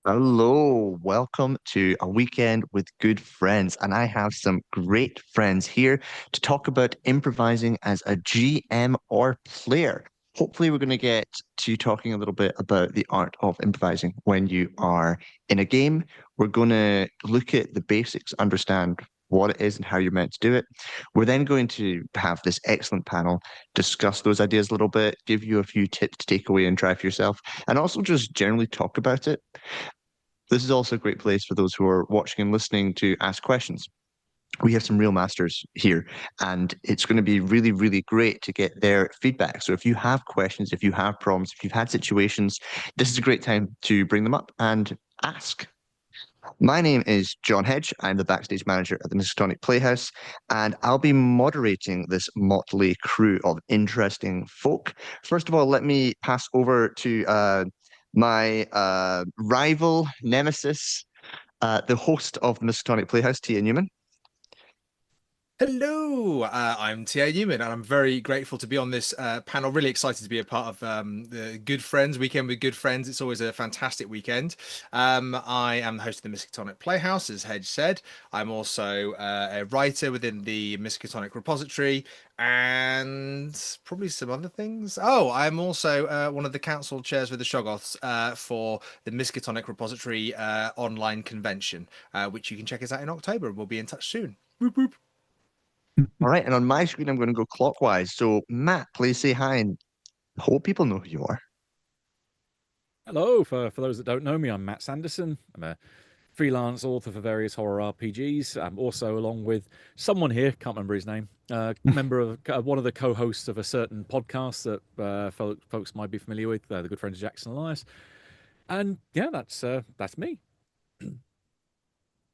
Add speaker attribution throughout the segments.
Speaker 1: Hello, welcome to a weekend with good friends. And I have some great friends here to talk about improvising as a GM or player. Hopefully, we're going to get to talking a little bit about the art of improvising when you are in a game. We're going to look at the basics, understand what it is and how you're meant to do it. We're then going to have this excellent panel discuss those ideas a little bit, give you a few tips to take away and try for yourself, and also just generally talk about it. This is also a great place for those who are watching and listening to ask questions. We have some real masters here, and it's going to be really, really great to get their feedback. So if you have questions, if you have problems, if you've had situations, this is a great time to bring them up and ask. My name is John Hedge. I'm the backstage manager at the Miskatonic Playhouse, and I'll be moderating this motley crew of interesting folk. First of all, let me pass over to my rival nemesis, the host of the Miskatonic Playhouse, Tia Newman.
Speaker 2: Hello, I'm T.A. Newman, and I'm very grateful to be on this panel. Really excited to be a part of the Good Friends Weekend with Good Friends. It's always a fantastic weekend. I am the host of the Miskatonic Playhouse, as Hedge said. I'm also a writer within the Miskatonic repository and probably some other things. Oh, I'm also one of the council chairs with the Shoggoths for the Miskatonic repository online convention, which you can check us out in October. We'll be in touch soon. Whoop, whoop.
Speaker 1: All right, and on my screen, I'm going to go clockwise. So, Matt, please say hi and hope people know who you are.
Speaker 3: Hello, for those that don't know me, I'm Matt Sanderson. I'm a freelance author for various horror RPGs. I'm also, along with someone here, can't remember his name, member of one of the co-hosts of a certain podcast that folks might be familiar with, the Good Friends of Jackson Elias. And yeah, that's me.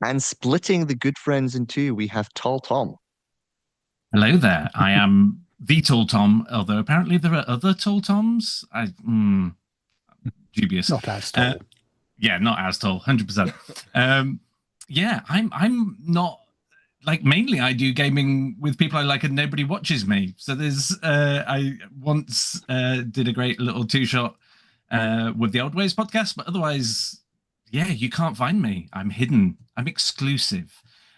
Speaker 1: And splitting the good friends in two, we have Tall Tom.
Speaker 4: Hello there. I am the Tall Tom, although apparently there are other Tall Toms. Dubious.
Speaker 5: Not as tall.
Speaker 4: Yeah, not as tall, 100%. Yeah, I'm not like mainly I do gaming with people I like and nobody watches me. So there's I once did a great little two-shot with the Old Ways podcast, but otherwise, yeah, you can't find me. I'm hidden. I'm exclusive.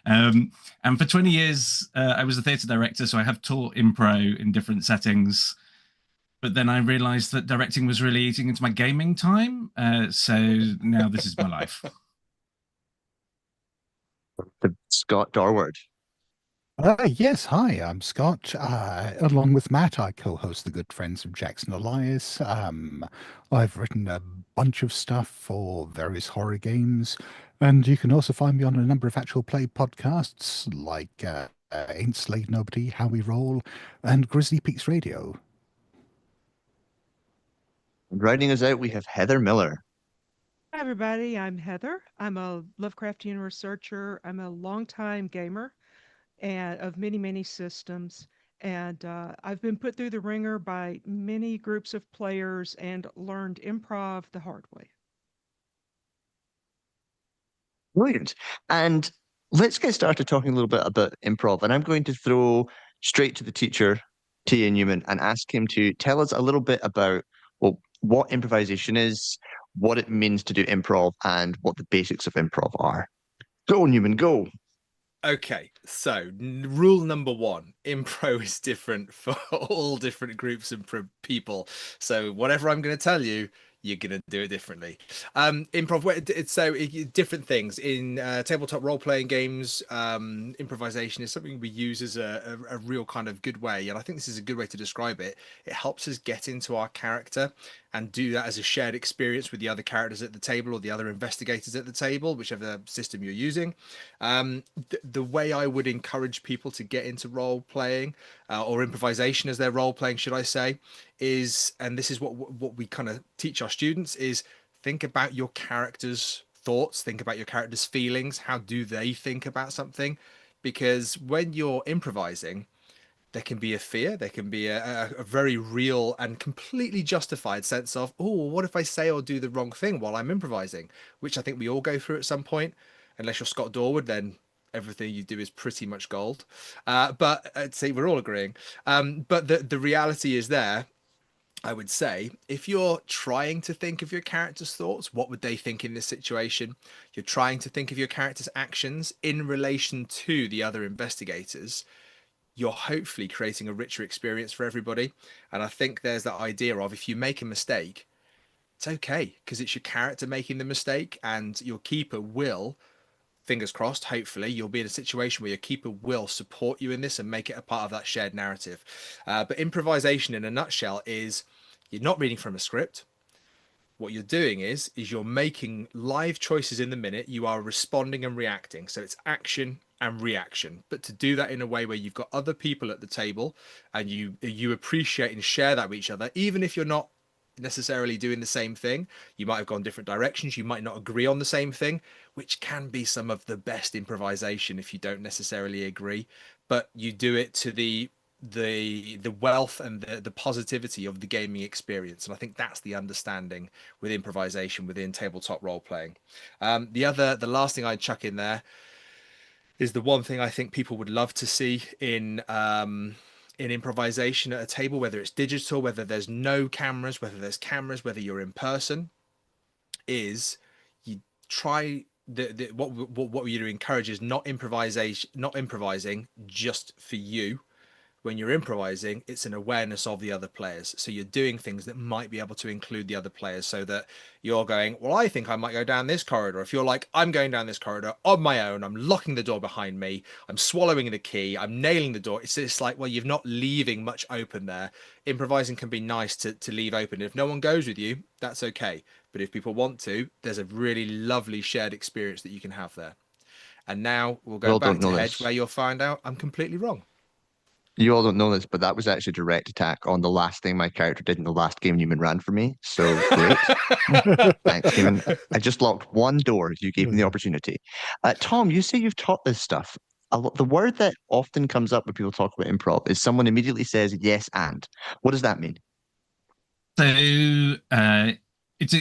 Speaker 4: And for 20 years, I was a theatre director, so I have taught impro in different settings. But then I realized that directing was really eating into my gaming time. So now this is my life.
Speaker 1: Scott Dorward.
Speaker 5: Yes, hi, I'm Scott. Along with Matt, I co-host the Good Friends of Jackson Elias. I've written a bunch of stuff for various horror games, and you can also find me on a number of actual play podcasts like Ain't Slayed Nobody, How We Roll, and Grizzly Peaks Radio.
Speaker 1: Rounding us out, we have Heather Miller.
Speaker 6: Hi, everybody. I'm Heather. I'm a Lovecraftian researcher. I'm a longtime gamer and of many, many systems. And I've been put through the ringer by many groups of players and learned improv the hard way.
Speaker 1: Brilliant. And let's get started talking a little bit about improv. And I'm going to throw straight to the teacher, T.A. Newman, and ask him to tell us a little bit about, well, what improvisation is, what it means to do improv, and what the basics of improv are. Go, Newman, go.
Speaker 2: Okay, so rule number one, impro is different for all different groups and people. So whatever I'm going to tell you, you're going to do it differently. Improv, different things in tabletop role-playing games. Improvisation is something we use as a real kind of good way, and I think this is a good way to describe it. It helps us get into our character and do that as a shared experience with the other characters at the table or the other investigators at the table, whichever system you're using. The way I would encourage people to get into role playing or improvisation as their role playing, should I say, is, and this is what we kind of teach our students, is think about your character's thoughts, think about your character's feelings. How do they think about something? Because when you're improvising, there can be a fear, there can be a very real and completely justified sense of, oh, what if I say or do the wrong thing while I'm improvising, which I think we all go through at some point. Unless you're Scott Dorward, then everything you do is pretty much gold. But see, we're all agreeing. But the reality is there. I would say if you're trying to think of your character's thoughts, what would they think in this situation? You're trying to think of your character's actions in relation to the other investigators. You're hopefully creating a richer experience for everybody. And I think there's that idea of if you make a mistake, it's okay because it's your character making the mistake, and your keeper will, fingers crossed, hopefully, you'll be in a situation where your keeper will support you in this and make it a part of that shared narrative. But improvisation in a nutshell is you're not reading from a script. What you're doing is you're making live choices in the minute. You are responding and reacting. So it's action and reaction. But to do that in a way where you've got other people at the table and you appreciate and share that with each other, even if you're not necessarily doing the same thing. You might have gone different directions. You might not agree on the same thing, which can be some of the best improvisation if you don't necessarily agree, but you do it to the wealth and the positivity of the gaming experience. And I think that's the understanding with improvisation within tabletop role playing. The last thing I'd chuck in there is the one thing I think people would love to see in improvisation at a table, whether it's digital, whether there's no cameras, whether there's cameras, whether you're in person, is you try what you encourage is not improvising just for you. When you're improvising, it's an awareness of the other players. So you're doing things that might be able to include the other players, so that you're going, well, I think I might go down this corridor. If you're like, I'm going down this corridor on my own, I'm locking the door behind me, I'm swallowing the key, I'm nailing the door. It's just like, well, you're not leaving much open there. Improvising can be nice to leave open. If no one goes with you, that's okay. But if people want to, there's a really lovely shared experience that you can have there. And now we'll go
Speaker 1: You all
Speaker 2: back
Speaker 1: don't
Speaker 2: to
Speaker 1: know
Speaker 2: Hedge,
Speaker 1: this.
Speaker 2: where you'll find out I'm completely wrong.
Speaker 1: You all don't know this, but that was actually a direct attack on the last thing my character did in the last game Newman ran for me. So great. Thanks, Newman. I just locked one door. You gave me the opportunity. Tom, you say you've taught this stuff. The word that often comes up when people talk about improv is someone immediately says yes and. What does that mean?
Speaker 4: So it's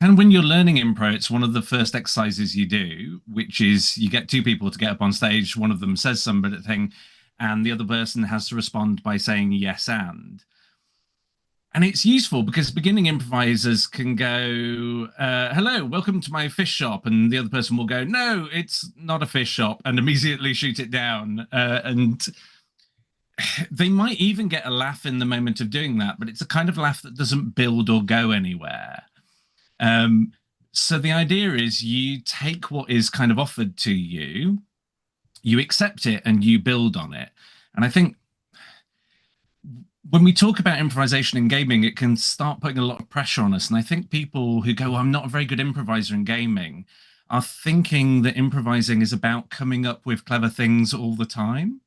Speaker 4: kind of when you're learning improv, it's one of the first exercises you do, which is you get two people to get up on stage. One of them says something, and the other person has to respond by saying yes and. And it's useful because beginning improvisers can go, hello, welcome to my fish shop. And the other person will go, no, it's not a fish shop, and immediately shoot it down. And they might even get a laugh in the moment of doing that, but it's a kind of laugh that doesn't build or go anywhere. So the idea is you take what is kind of offered to you, you accept it, and you build on it. And I think when we talk about improvisation in gaming, it can start putting a lot of pressure on us. And I think people who go, well, I'm not a very good improviser in gaming, are thinking that improvising is about coming up with clever things all the time.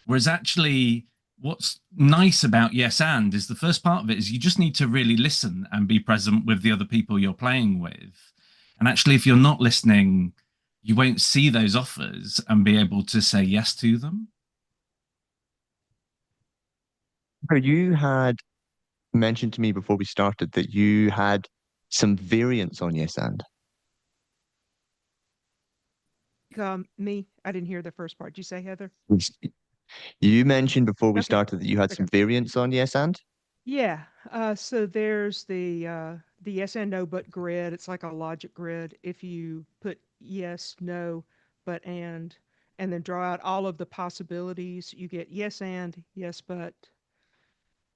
Speaker 4: Whereas actually, what's nice about yes and is the first part of it is you just need to really listen and be present with the other people you're playing with. And actually, if you're not listening, you won't see those offers and be able to say yes to them.
Speaker 1: You had mentioned to me before we started that you had some variants on yes and.
Speaker 6: Me, I didn't hear the first part. Did you say, Heather?
Speaker 1: You mentioned before we
Speaker 6: Okay.
Speaker 1: started that you had some variants on yes and.
Speaker 6: Yeah. So there's the yes and no but grid. It's like a logic grid. If you put yes, no, but and then draw out all of the possibilities, you get yes and, yes but,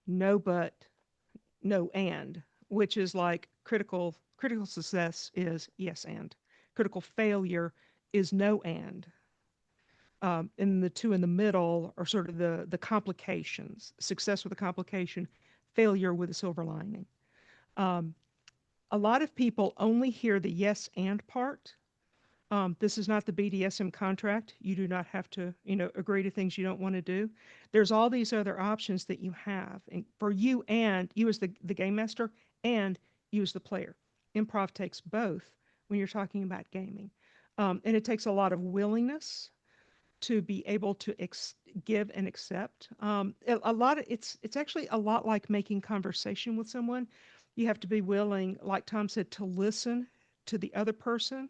Speaker 6: no and, which is like critical success is yes and. Critical failure is no and. And the two in the middle are sort of the complications: success with a complication, failure with a silver lining. Um, a lot of people only hear the yes and part. This is not the BDSM contract. You do not have to, agree to things you don't want to do. There's all these other options that you have, and for you and you as the game master and you as the player. Improv takes both when you're talking about gaming, and it takes a lot of willingness to be able to give and accept. A lot of it's actually a lot like making conversation with someone. You have to be willing, like Tom said, to listen to the other person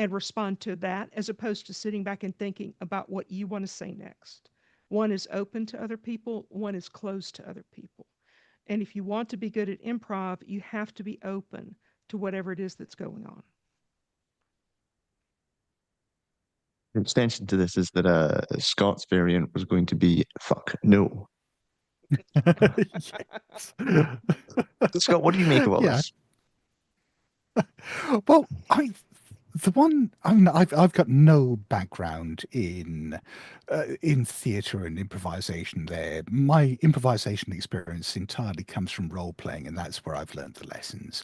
Speaker 6: and respond to that, as opposed to sitting back and thinking about what you want to say next. One is open to other people, one is closed to other people. And if you want to be good at improv, you have to be open to whatever it is that's going on.
Speaker 1: The extension to this is that Scott's variant was going to be fuck no.
Speaker 5: Yes.
Speaker 1: Scott, what do you make of all
Speaker 5: Yeah.
Speaker 1: this?
Speaker 5: Well, I've got no background in theatre and improvisation. There, my improvisation experience entirely comes from role playing, and that's where I've learned the lessons.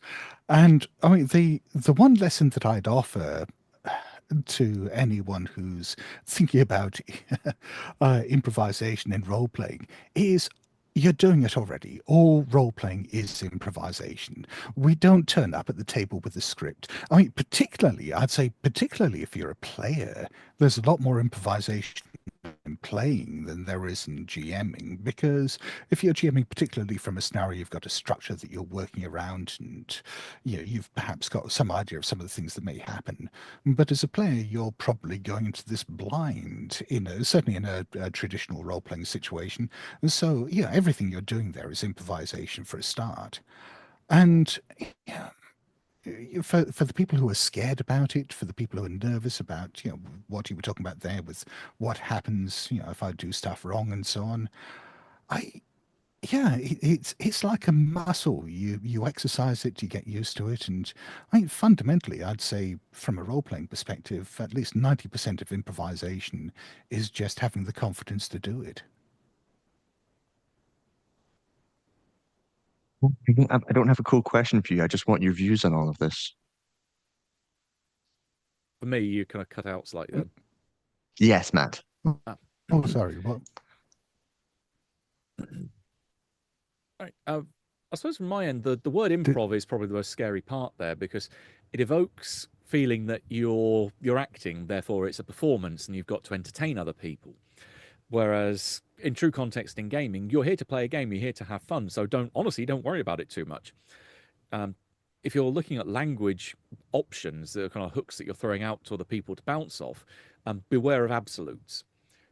Speaker 5: And I mean, the one lesson that I'd offer to anyone who's thinking about improvisation and role playing is you're doing it already. All role playing is improvisation. We don't turn up at the table with a script. I mean, I'd say, particularly if you're a player, there's a lot more improvisation in playing than there is in GMing, because if you're GMing particularly from a scenario, you've got a structure that you're working around, and you've perhaps got some idea of some of the things that may happen. But as a player, you're probably going into this blind, certainly in a traditional role-playing situation. And so everything you're doing there is improvisation for a start. And yeah, for the people who are scared about it, for the people who are nervous about what you were talking about there with what happens if I do stuff wrong and so on, I it's like a muscle. You exercise it, you get used to it, and I think fundamentally, I'd say from a role playing perspective, at least 90% of improvisation is just having the confidence to do it.
Speaker 1: I don't have a cool question for you. I just want your views on all of this.
Speaker 3: For me, you kind of cut out slightly then.
Speaker 1: Yes, Matt.
Speaker 5: Oh, sorry. What?
Speaker 3: Right. I suppose from my end, the word improv is probably the most scary part there, because it evokes feeling that you're acting, therefore it's a performance and you've got to entertain other people. Whereas in true context in gaming, you're here to play a game, you're here to have fun. So don't worry about it too much. If you're looking at language options, the kind of hooks that you're throwing out to other people to bounce off, beware of absolutes.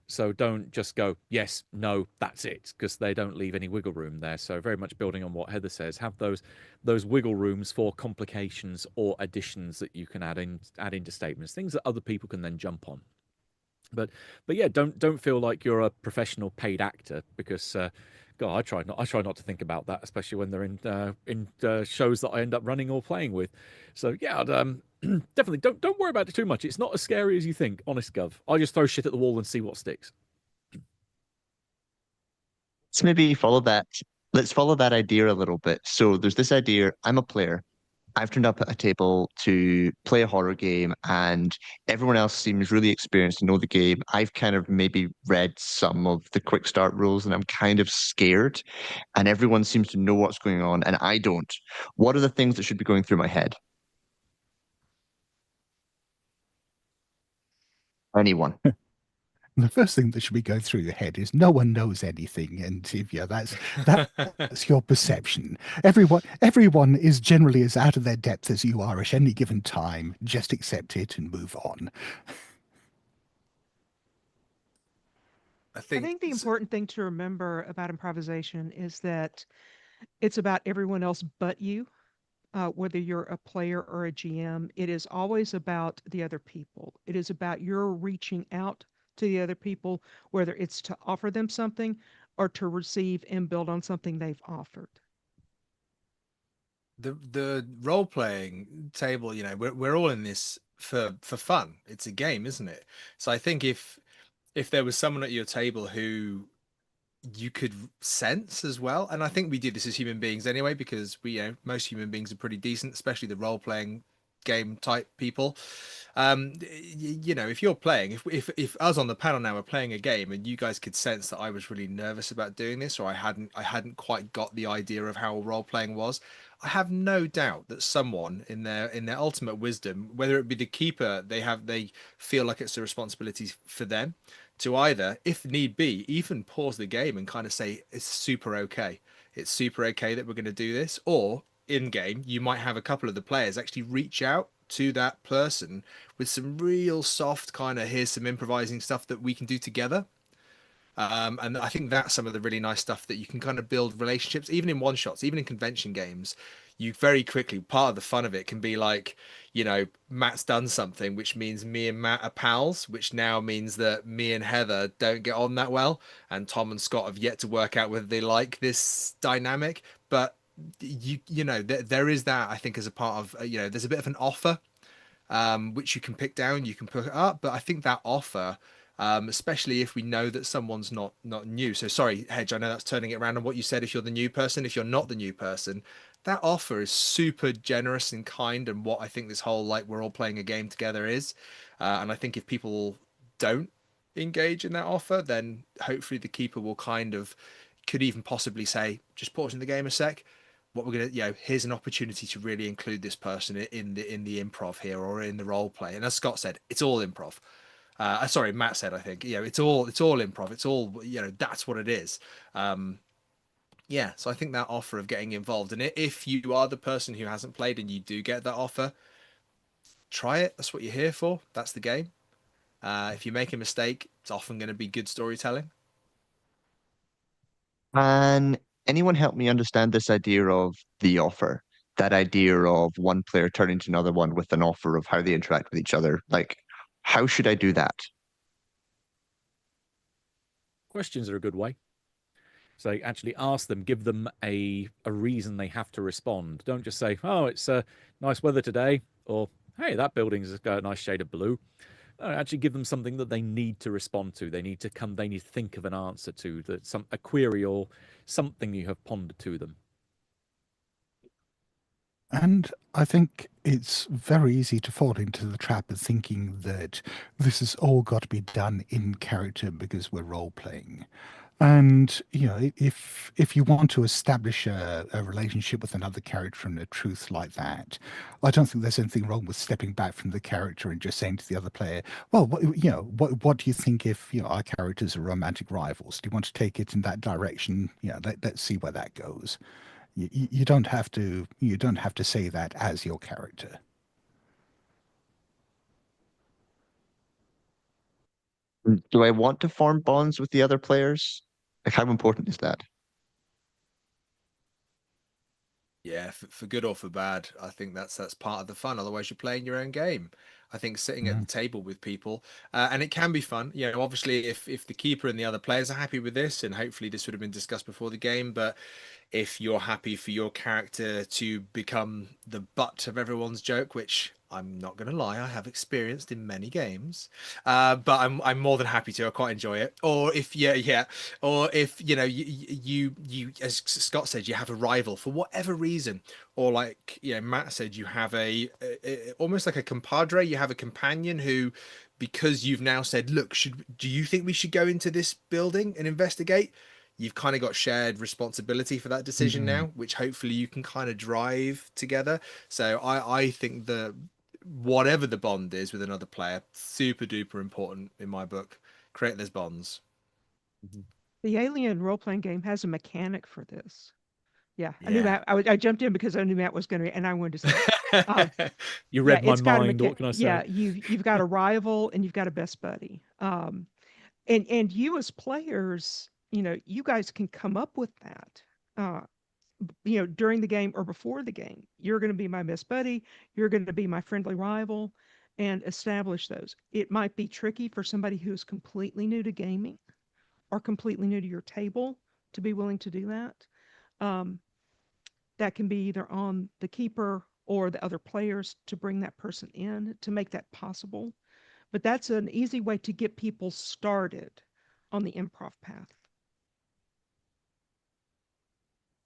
Speaker 3: So don't just go, yes, no, that's it, because they don't leave any wiggle room there. So very much building on what Heather says, have those wiggle rooms for complications or additions that you can add into statements, things that other people can then jump on. But yeah, don't feel like you're a professional paid actor, because God, I try not to think about that, especially when they're in shows that I end up running or playing with. So yeah, I'd, definitely don't worry about it too much. It's not as scary as you think, honest gov. I just throw shit at the wall and see what sticks.
Speaker 1: Let's maybe follow that. Let's follow that idea a little bit. So there's this idea, I'm a player. I've turned up at a table to play a horror game, and everyone else seems really experienced to know the game. I've kind of maybe read some of the quick start rules, and I'm kind of scared, and everyone seems to know what's going on, and I don't. What are the things that should be going through my head? Anyone?
Speaker 5: The first thing that should be going through your head is no one knows anything, and that's your perception. Everyone is generally as out of their depth as you are at any given time. Just accept it and move on.
Speaker 6: I think the important thing to remember about improvisation is that it's about everyone else but you. Whether you're a player or a GM, it is always about the other people. It is about your reaching out to the other people, whether it's to offer them something or to receive and build on something they've offered.
Speaker 2: The role playing table, we're all in this for fun. It's a game, isn't it? So I think if there was someone at your table who you could sense as well, and I think we do this as human beings anyway, because most human beings are pretty decent, especially the role playing game type people. If you're playing, if us on the panel now are playing a game and you guys could sense that I was really nervous about doing this, or I hadn't quite got the idea of how role playing was, I have no doubt that someone in their ultimate wisdom, whether it be the keeper, they feel like it's a responsibility for them to either, if need be, even pause the game and kind of say it's super okay that we're going to do this. Or in game, you might have a couple of the players actually reach out to that person with some real soft kind of, here's some improvising stuff that we can do together. And I think that's some of the really nice stuff that you can kind of build relationships, even in one shots, even in convention games. You very quickly, part of the fun of it can be like, Matt's done something, which means me and Matt are pals, which now means that me and Heather don't get on that well. And Tom and Scott have yet to work out whether they like this dynamic. But there is that, I think, as a part of, there's a bit of an offer, which you can pick down, you can put it up. But I think that offer, especially if we know that someone's not new. So sorry, Hedge, I know that's turning it around on what you said. If you're the new person, if you're not the new person, that offer is super generous and kind, and what I think this whole like we're all playing a game together is. And I think if people don't engage in that offer, then hopefully the keeper will kind of could even possibly say, just pausing the game a sec. What we're gonna, here's an opportunity to really include this person in the improv here or in the role play. And as Scott said, it's all improv. Sorry, Matt said, I think, it's all improv. It's all, that's what it is. Yeah, so I think that offer of getting involved, and if you are the person who hasn't played and you do get that offer, try it. That's what you're here for. That's the game. If you make a mistake, it's often going to be good storytelling.
Speaker 1: Can anyone help me understand this idea of the offer? That idea of one player turning to another one with an offer of how they interact with each other. Like, how should I do that?
Speaker 3: Questions are a good way. So actually ask them, give them a reason they have to respond. Don't just say, oh, it's nice weather today, or hey, that building's got a nice shade of blue. No, actually give them something that they need to respond to. They need to think of an answer to a query or something you have pondered to them.
Speaker 5: And I think it's very easy to fall into the trap of thinking that this has all got to be done in character because we're role playing. And if you want to establish a relationship with another character and a truth like that, I don't think there's anything wrong with stepping back from the character and just saying to the other player, well, what do you think if our characters are romantic rivals? Do you want to take it in that direction? Let's see where that goes. You don't have to say that as your character.
Speaker 1: Do I want to form bonds with the other players? Like, how important is that?
Speaker 2: Yeah, for good or for bad, I think that's part of the fun. Otherwise, you're playing your own game. I think sitting at the table with people, and it can be fun. Obviously, if the keeper and the other players are happy with this, and hopefully this would have been discussed before the game, but if you're happy for your character to become the butt of everyone's joke, which I'm not going to lie, I have experienced in many games, but I'm more than happy to. I quite enjoy it. Or if or if you as Scott said, you have a rival for whatever reason, or like Matt said, you have a almost like a compadre. You have a companion who, because you've now said, look, do you think we should go into this building and investigate? You've kind of got shared responsibility for that decision now, which hopefully you can kind of drive together. So I think the whatever the bond is with another player, super duper important in my book. Create those bonds.
Speaker 6: The Alien role playing game has a mechanic for this. Yeah, I knew
Speaker 2: Yeah.
Speaker 6: Matt. I jumped in because I knew Matt was going to, and I wanted to say,
Speaker 3: You
Speaker 6: yeah,
Speaker 3: read my
Speaker 6: it's got a
Speaker 3: mind. What can I say?
Speaker 6: Yeah, you've got a rival and you've got a best buddy. And you as players, you guys can come up with that. During the game or before the game, you're going to be my best buddy. You're going to be my friendly rival, and establish those. It might be tricky for somebody who's completely new to gaming or completely new to your table to be willing to do that. Um, that can be either on the keeper or the other players to bring that person in to make that possible. But that's an easy way to get people started on the improv path.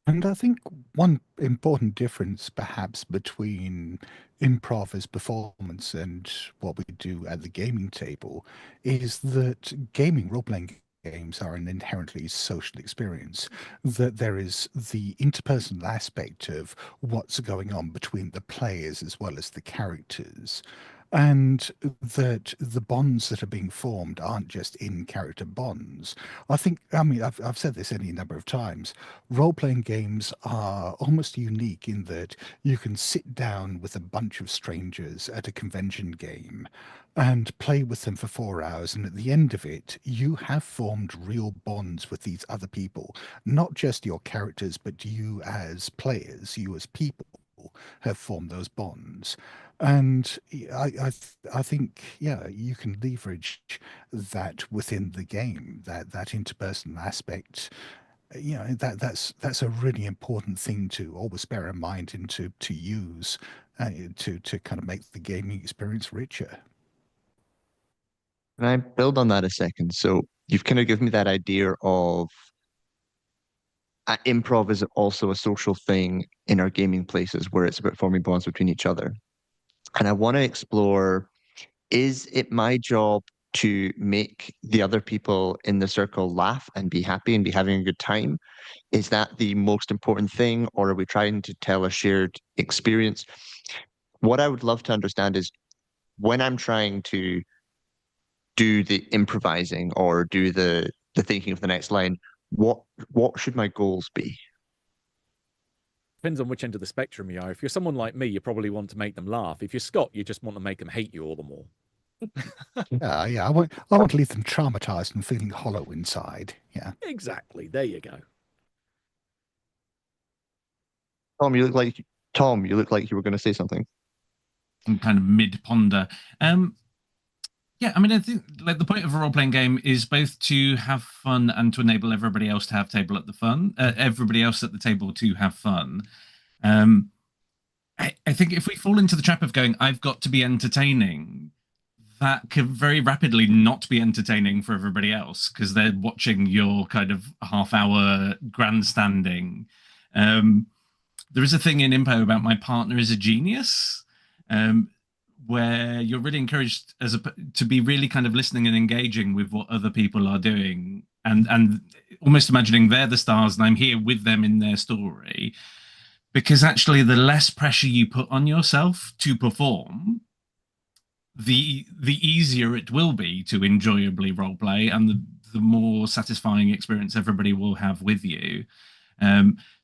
Speaker 5: And I think one important difference, perhaps, between improv as performance and what we do at the gaming table is that gaming role-playing games are an inherently social experience, that there is the interpersonal aspect of what's going on between the players as well as the characters. and that the bonds that are being formed aren't just in-character bonds. I mean, I've said this any number of times. Role-playing games are almost unique in that you can sit down with a bunch of strangers at a convention game and play with them for 4 hours, and at the end of it, you have formed real bonds with these other people, not just your characters, but you as players, you as people have formed those bonds. And I think, yeah, you can leverage that within the game, that interpersonal aspect. You know, that's a really important thing to always bear in mind and to use to kind of make the gaming experience richer.
Speaker 1: Can I build on that a second? So you've kind of given me that idea of improv is also a social thing in our gaming places where it's about forming bonds between each other. And I want to explore, is it my job to make the other people in the circle laugh and be happy and be having a good time? Is that the most important thing, or are we trying to tell a shared experience? What I would love to understand is when I'm trying to do the improvising or do the thinking of the next line, what what should my goals be?
Speaker 3: Depends on which end of the spectrum you are. If you're someone like me, you probably want to make them laugh. If you're Scott, you just want to make them hate you all the more.
Speaker 5: Yeah, I want to leave them traumatized and feeling hollow inside. Yeah.
Speaker 3: Exactly. There you go.
Speaker 1: Tom, you look like Tom, you look like you were going to say something.
Speaker 4: I'm kind of mid ponder. Yeah, I mean, I think like the point of a role playing game is both to have fun and to enable everybody else to have everybody else at the table to have fun. Um, I think if we fall into the trap of going, I've got to be entertaining, that can very rapidly not be entertaining for everybody else because they're watching your kind of half-hour grandstanding. There is a thing in Impo about my partner is a genius. Where you're really encouraged to be really kind of listening and engaging with what other people are doing and almost imagining they're the stars and I'm here with them in their story, because actually the less pressure you put on yourself to perform, the easier it will be to enjoyably role play and the more satisfying experience everybody will have with you.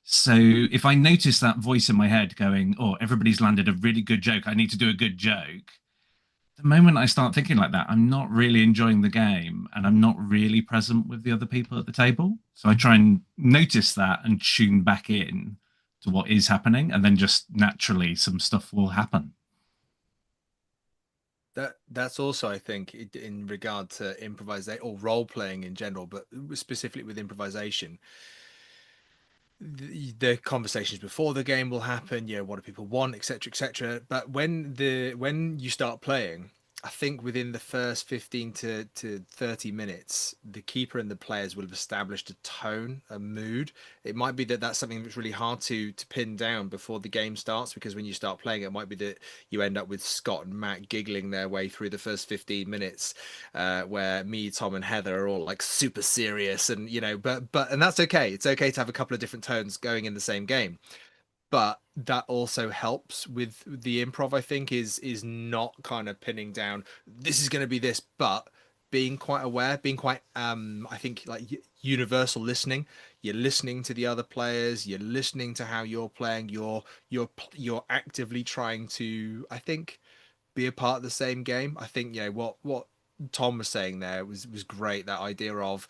Speaker 4: So if I notice that voice in my head going, oh, everybody's landed a really good joke, I need to do a good joke. The moment I start thinking like that, I'm not really enjoying the game and I'm not really present with the other people at the table. So I try and notice that and tune back in to what is happening. And then just naturally some stuff will happen.
Speaker 2: That's also, I think, in regard to improvisation or role playing in general, but specifically with improvisation, the conversations before the game will happen. You know, what do people want, etc., etc. But when you start playing, I think within the first 15 to 30 minutes, the keeper and the players will have established a tone, a mood. It might be that that's something that's really hard to pin down before the game starts, because when you start playing, it might be that you end up with Scott and Matt giggling their way through the first 15 minutes, where me, Tom, and Heather are all like super serious, and and that's okay. It's okay to have a couple of different tones going in the same game, but that also helps with the improv. I think is not kind of pinning down this is going to be this, but being quite aware, being quite I think like universal listening. You're listening to the other players, you're listening to how you're playing, you're actively trying to, I think, be a part of the same game. I think what Tom was saying there was great, that idea of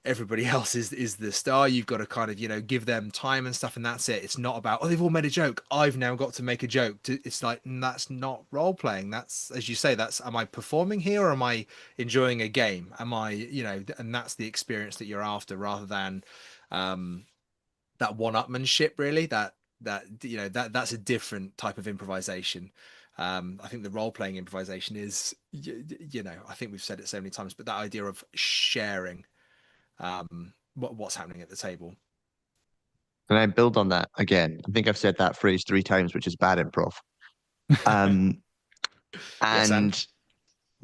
Speaker 2: everybody else is the star. You've got to kind of give them time and stuff, and that's it. It's not about, oh, they've all made a joke, I've now got to make a joke. It's like, that's not role playing. That's, as you say, that's, am I performing here or am I enjoying a game? Am I, and that's the experience that you're after, rather than that one-upmanship, really. That's a different type of improvisation. I think the role-playing improvisation is, I think we've said it so many times, but that idea of sharing what's happening at the table.
Speaker 1: Can I build on that again? I think I've said that phrase 3 times, which is bad improv. Um,
Speaker 2: Yes,
Speaker 1: and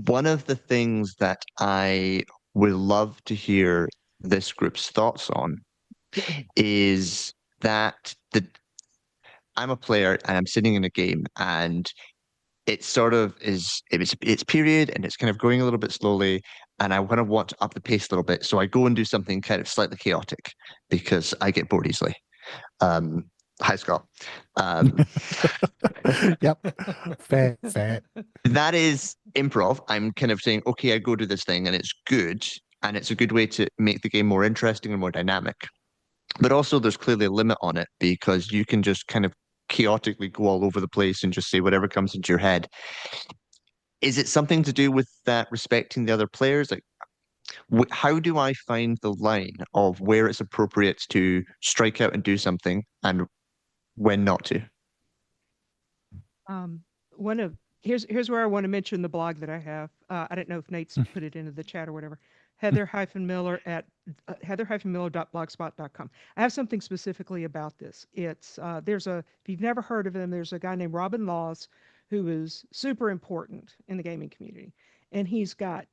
Speaker 1: one of the things that I would love to hear this group's thoughts on is that I'm a player and I'm sitting in a game, and it sort of is it's period and it's kind of going a little bit slowly, and I kind of want to up the pace a little bit, so I go and do something kind of slightly chaotic because I get bored easily. Hi, Scott. Um,
Speaker 5: Yep. Fair, fair.
Speaker 1: that is improv. I'm kind of saying, okay, I go do this thing and it's good, and it's a good way to make the game more interesting and more dynamic. But also, there's clearly a limit on it because you can just kind of chaotically go all over the place and just say whatever comes into your head. Is it something to do with that respecting the other players? Like, how do I find the line of where it's appropriate to strike out and do something and when not to?
Speaker 6: One of here's where I want to mention the blog that I have. I don't know if Nate's put it into the chat or whatever. Heather-Miller at heather-miller.blogspot.com. I have something specifically about this. It's if you've never heard of him, there's a guy named Robin Laws who is super important in the gaming community, and he's got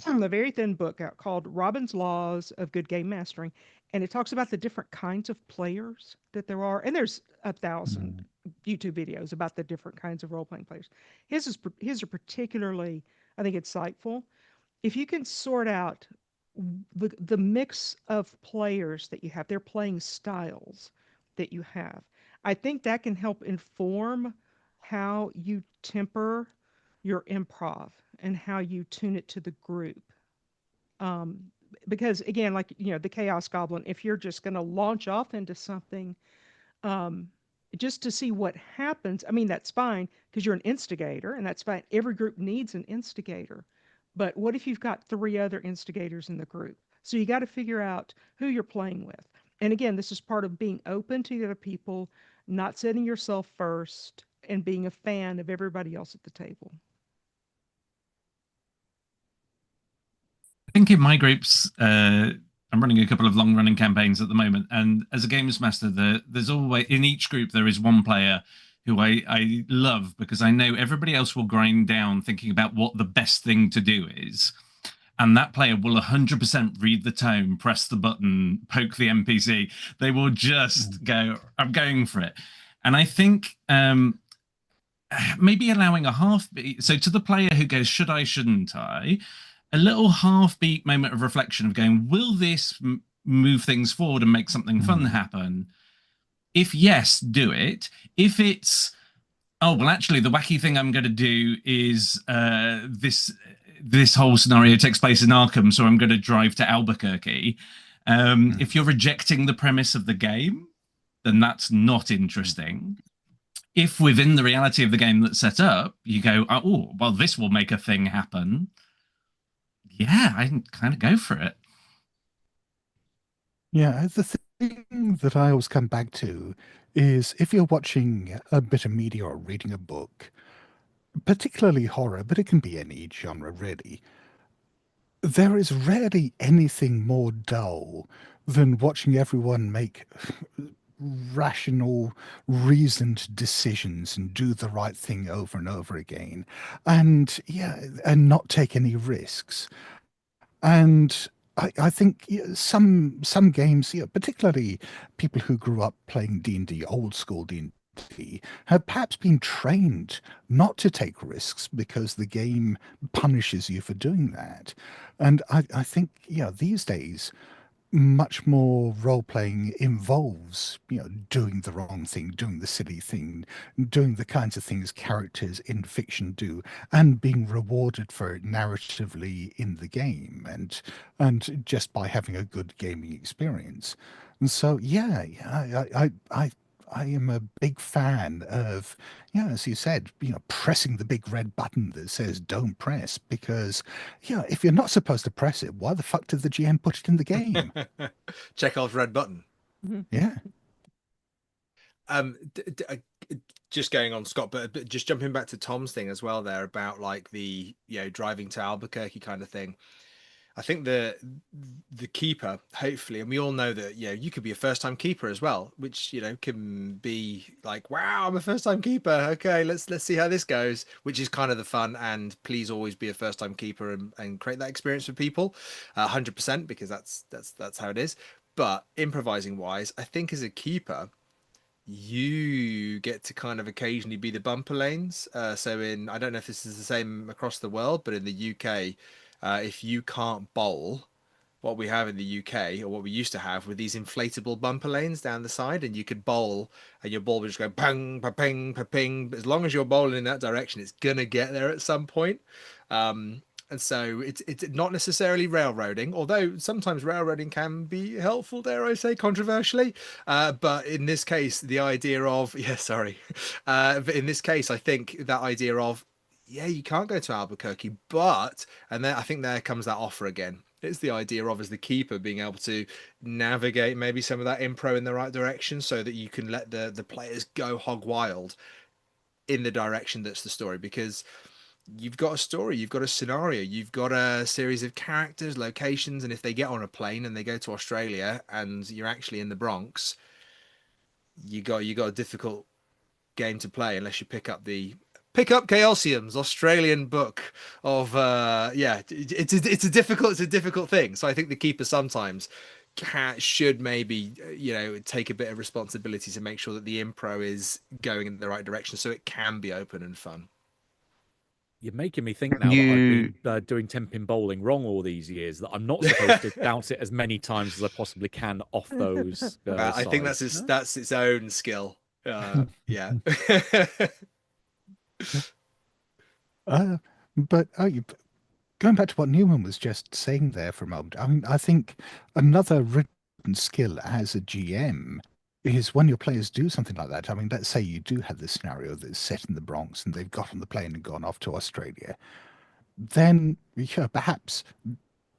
Speaker 6: a very thin book out called Robin's Laws of Good Game Mastering, and it talks about the different kinds of players that there are, and there's 1,000 YouTube videos about the different kinds of role playing players. His are particularly, I think, insightful. If you can sort out the mix of players that you have, their playing styles that you have, I think that can help inform how you temper your improv and how you tune it to the group. Um, because again, like the Chaos Goblin, if you're just going to launch off into something, um, just to see what happens. I mean, that's fine because you're an instigator, and that's fine. Every group needs an instigator. But what if you've got 3 other instigators in the group? So you got to figure out who you're playing with. And again, this is part of being open to the other people, not setting yourself first, and being a fan of everybody else at the table.
Speaker 4: I think in my groups, I'm running a couple of long-running campaigns at the moment, and as a games master, there's always in each group there is one player who I love because I know everybody else will grind down thinking about what the best thing to do is, and that player will 100% read the tone, press the button, poke the NPC. They will just go, "I'm going for it," and I think. Maybe allowing a half beat. So to the player who goes, should I, shouldn't I? A little half beat moment of reflection of going, will this move things forward and make something fun happen? If yes, do it. If it's, oh, well, actually, the wacky thing I'm going to do is this whole scenario takes place in Arkham, so I'm going to drive to Albuquerque. If you're rejecting the premise of the game, then that's not interesting. If within the reality of the game that's set up, you go, oh, well, this will make a thing happen. Yeah, I can kind of go for it.
Speaker 5: Yeah, the thing that I always come back to is if you're watching a bit of media or reading a book, particularly horror, but it can be any genre really, there is rarely anything more dull than watching everyone make rational, reasoned decisions and do the right thing over and over again, and not take any risks. And I think some games, particularly people who grew up playing D&D, old school D&D, have perhaps been trained not to take risks because the game punishes you for doing that. And I think, these days, much more role playing involves, doing the wrong thing, doing the silly thing, doing the kinds of things characters in fiction do, and being rewarded for it narratively in the game, and just by having a good gaming experience. And so, I am a big fan of, as you said, pressing the big red button that says "Don't press," because, if you're not supposed to press it, why the fuck did the GM put it in the game?
Speaker 2: Chekhov's red button.
Speaker 5: Yeah.
Speaker 2: Just going on, Scott, but just jumping back to Tom's thing as well there about like the driving to Albuquerque kind of thing. I think the keeper, hopefully, and we all know that you could be a first time keeper as well, which can be like, wow, I'm a first time keeper. Okay, let's see how this goes, which is kind of the fun. And please always be a first time keeper and create that experience for people, 100%, because that's how it is. But improvising wise, I think as a keeper, you get to kind of occasionally be the bumper lanes. So I don't know if this is the same across the world, but in the UK, if you can't bowl, what we have in the UK, or what we used to have, were these inflatable bumper lanes down the side, and you could bowl, and your ball would just go pang, pa ping, pa ping. But as long as you're bowling in that direction, it's gonna get there at some point. And so it's not necessarily railroading, although sometimes railroading can be helpful, dare I say, controversially. But in this case, the idea of yeah, sorry, but in this case, I think that idea of yeah, you can't go to Albuquerque, but and then I think there comes that offer again. It's the idea of as the keeper being able to navigate maybe some of that impro in the right direction so that you can let the players go hog wild in the direction that's the story, because you've got a story, you've got a scenario, you've got a series of characters, locations, and if they get on a plane and they go to Australia and you're actually in the Bronx, you got a difficult game to play unless you pick up Chaosium's Australian book of yeah, it's a difficult thing. So I think the keeper sometimes should maybe take a bit of responsibility to make sure that the impro is going in the right direction so it can be open and fun.
Speaker 3: You're making me think now that I've been doing 10-pin bowling wrong all these years, that I'm not supposed to bounce it as many times as I possibly can off those
Speaker 2: I think
Speaker 3: sides.
Speaker 2: that's its own skill. Yeah.
Speaker 5: But going back to what Newman was just saying there for a moment, I mean, I think another written skill as a GM is when your players do something like that. I mean, let's say you do have this scenario that's set in the Bronx and they've got on the plane and gone off to Australia. Then perhaps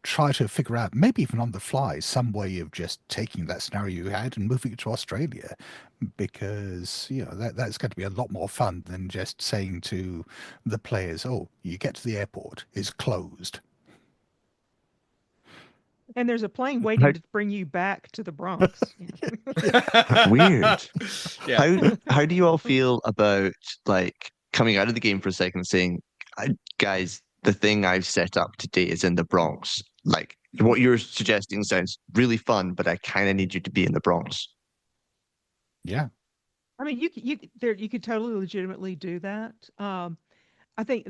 Speaker 5: try to figure out, maybe even on the fly, some way of just taking that scenario you had and moving it to Australia, because that's going to be a lot more fun than just saying to the players, "Oh, you get to the airport, it's closed."
Speaker 6: And there's a plane waiting to bring you back to the Bronx.
Speaker 1: Weird.
Speaker 2: Yeah.
Speaker 1: How do you all feel about like coming out of the game for a second and saying, guys, the thing I've set up today is in the Bronx. Like what you're suggesting sounds really fun, but I kind of need you to be in the Bronx.
Speaker 5: Yeah.
Speaker 6: I mean, you could totally legitimately do that. I think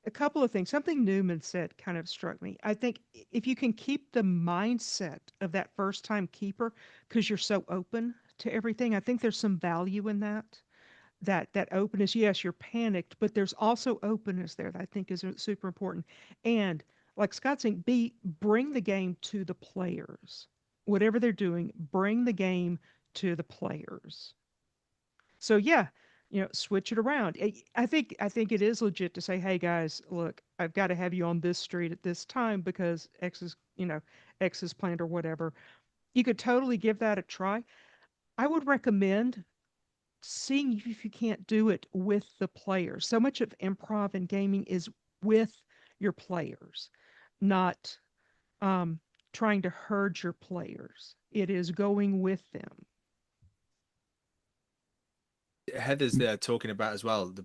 Speaker 6: a couple of things. Something Newman said kind of struck me. I think if you can keep the mindset of that first time keeper, because you're so open to everything, I think there's some value in that. That openness. Yes, you're panicked, but there's also openness there that I think is super important. And like Scott saying, bring the game to the players. Whatever they're doing, bring the game to the players. So yeah, switch it around. I think it is legit to say, hey guys, look, I've got to have you on this street at this time because X is planned or whatever. You could totally give that a try. I would recommend seeing if you can't do it with the players. So much of improv and gaming is with your players, not trying to herd your players. It is going with them.
Speaker 2: Heather's there talking about as well the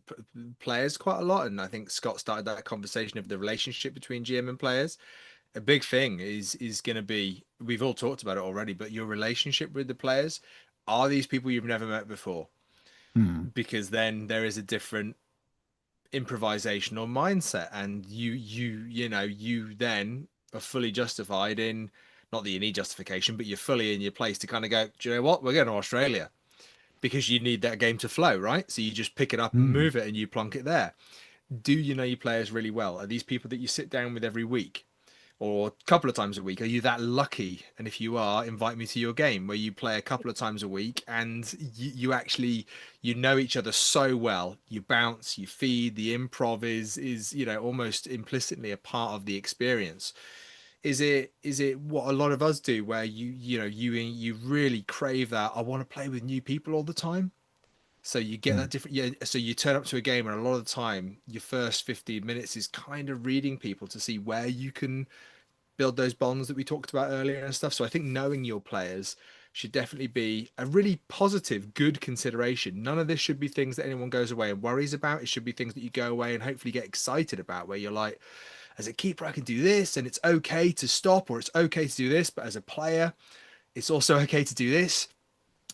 Speaker 2: players quite a lot, and I think Scott started that conversation of the relationship between GM and players. A big thing is going to be, we've all talked about it already, but your relationship with the players. Are these people you've never met before? Because then there is a different improvisational mindset, and you then are fully justified in, not that you need justification, but you're fully in your place to kind of go, do you know what, we're going to Australia, because you need that game to flow, right? So you just pick it up and move it and you plonk it there. Do you know your players really well? Are these people that you sit down with every week or a couple of times a week? Are you that lucky? And if you are, invite me to your game where you play a couple of times a week and you actually, know each other so well. You bounce, you feed, the improv is almost implicitly a part of the experience. Is it what a lot of us do, where you really crave that, I want to play with new people all the time? So you get that different, yeah. So you turn up to a game, and a lot of the time, your first 15 minutes is kind of reading people to see where you can build those bonds that we talked about earlier and stuff. So I think knowing your players should definitely be a really positive, good consideration. None of this should be things that anyone goes away and worries about. It should be things that you go away and hopefully get excited about, where you're like, as a keeper, I can do this, and it's okay to stop, or it's okay to do this, but as a player, it's also okay to do this.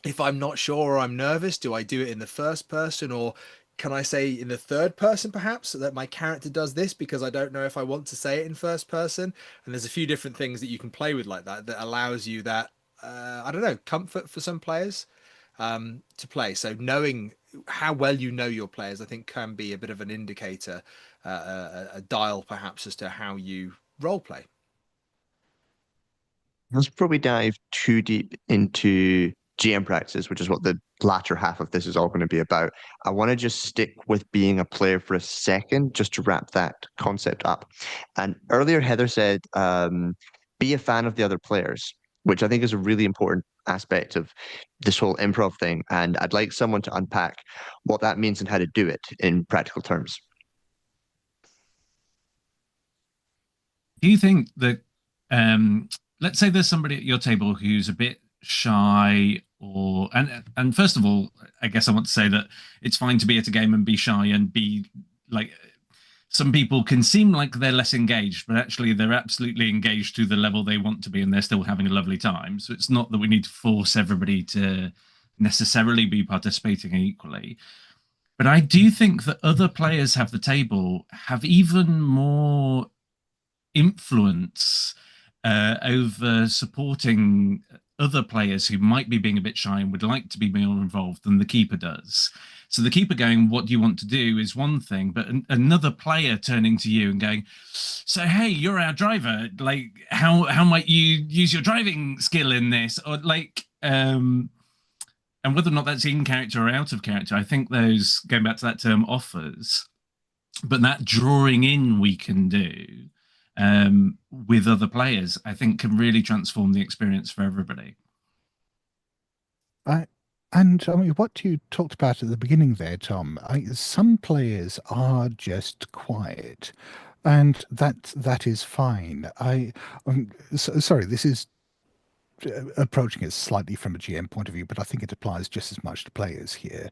Speaker 2: if I'm not sure or I'm nervous, do I do it in the first person, or can I say in the third person perhaps, so that my character does this because I don't know if I want to say it in first person? And there's a few different things that you can play with like that that allows you that I don't know, comfort for some players to play. So knowing how well you know your players, I think, can be a bit of an indicator, a dial perhaps as to how you role play.
Speaker 1: Let's probably dive too deep into GM practices, which is what the latter half of this is all going to be about. I want to just stick with being a player for a second, just to wrap that concept up. And earlier, Heather said, be a fan of the other players, which I think is a really important aspect of this whole improv thing. And I'd like someone to unpack what that means and how to do it in practical terms.
Speaker 4: Do you think that, let's say there's somebody at your table who's a bit shy, or and first of all, I guess I want to say that it's fine to be at a game and be shy and be like, some people can seem like they're less engaged, but actually they're absolutely engaged to the level they want to be, and they're still having a lovely time. So it's not that we need to force everybody to necessarily be participating equally. But I do think that other players have the table have even more influence over supporting other players who might be being a bit shy and would like to be more involved than the keeper does. So the keeper going, what do you want to do, is one thing, but another player turning to you and going, so hey, you're our driver, like how might you use your driving skill in this, or like and whether or not that's in character or out of character, I think those, going back to that term, offers, but that drawing in we can do with other players, I think, can really transform the experience for everybody.
Speaker 5: And I mean, what you talked about at the beginning there, Tom, some players are just quiet, and that is fine. Sorry, this is approaching it slightly from a GM point of view, but I think it applies just as much to players here.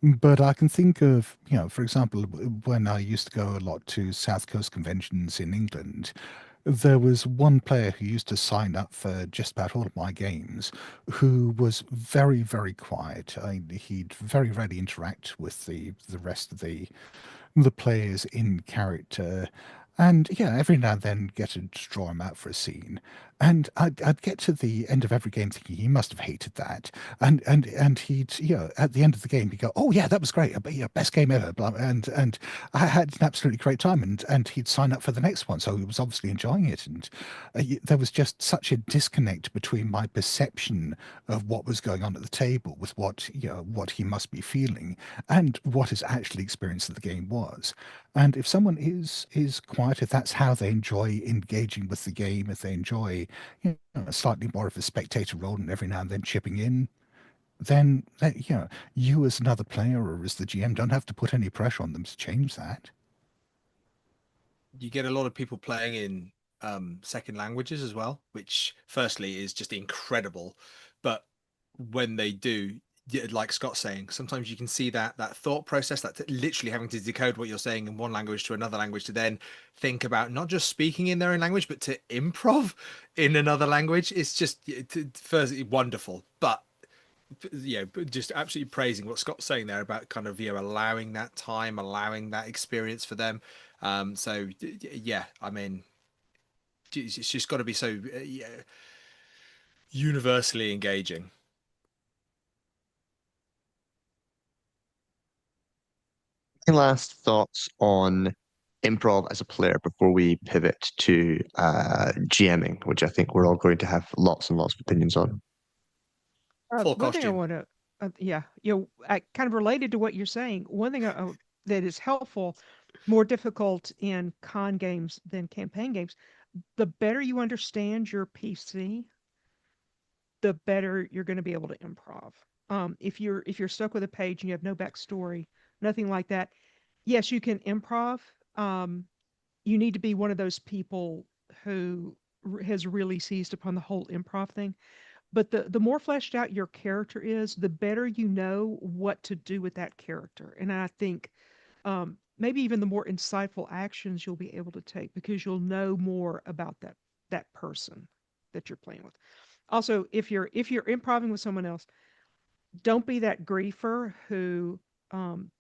Speaker 5: But I can think of, for example, when I used to go a lot to South Coast conventions in England, there was one player who used to sign up for just about all of my games, who was very, very quiet. He'd very rarely interact with the rest of the players in character. And yeah, every now and then get to draw him out for a scene. And I'd get to the end of every game thinking he must have hated that. And he'd, at the end of the game, he'd go, oh yeah, that was great. Best game ever. And I had an absolutely great time. And he'd sign up for the next one. So he was obviously enjoying it. And there was just such a disconnect between my perception of what was going on at the table with what he must be feeling and what his actual experience of the game was. And if someone is quiet, if that's how they enjoy engaging with the game, if they enjoy slightly more of a spectator role and every now and then chipping in, then you as another player or as the GM don't have to put any pressure on them to change that.
Speaker 2: You get a lot of people playing in second languages as well, which firstly is just incredible. But when they do, like Scott's saying, sometimes you can see that thought process, that literally having to decode what you're saying in one language to another language, to then think about not just speaking in their own language, but to improv in another language. It's just firstly wonderful. But just absolutely praising what Scott's saying there about kind of allowing that time, allowing that experience for them. So yeah, I mean, it's just got to be so universally engaging.
Speaker 1: Any last thoughts on improv as a player before we pivot to GMing, which I think we're all going to have lots and lots of opinions on?
Speaker 2: Full
Speaker 6: One thing I
Speaker 2: costume.
Speaker 6: want to, kind of related to what you're saying, one thing that is helpful, more difficult in con games than campaign games, the better you understand your PC, the better you're going to be able to improv. If you're stuck with a page and you have no backstory, nothing like that, yes, you can improv. You need to be one of those people who has really seized upon the whole improv thing. But the more fleshed out your character is, the better you know what to do with that character. And I think maybe even the more insightful actions you'll be able to take because you'll know more about that person that you're playing with. Also, if you're improving with someone else, don't be that griefer who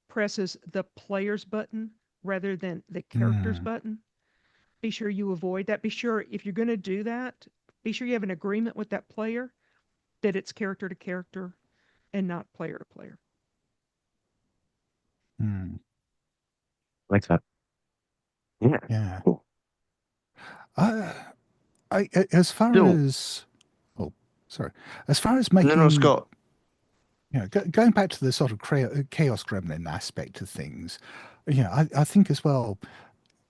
Speaker 6: presses the player's button rather than the character's
Speaker 5: Mm,
Speaker 6: button. Be sure you avoid that. Be sure if you're going to do that, be sure you have an agreement with that player that it's character to character and not player to player.
Speaker 5: mm,
Speaker 1: Like that. Yeah.
Speaker 5: yeah.
Speaker 1: Cool.
Speaker 5: Uh, as far
Speaker 1: So,
Speaker 5: as oh, sorry, as far as
Speaker 1: no,
Speaker 5: making
Speaker 1: Scott.
Speaker 5: going back to the sort of chaos gremlin aspect of things, I think as well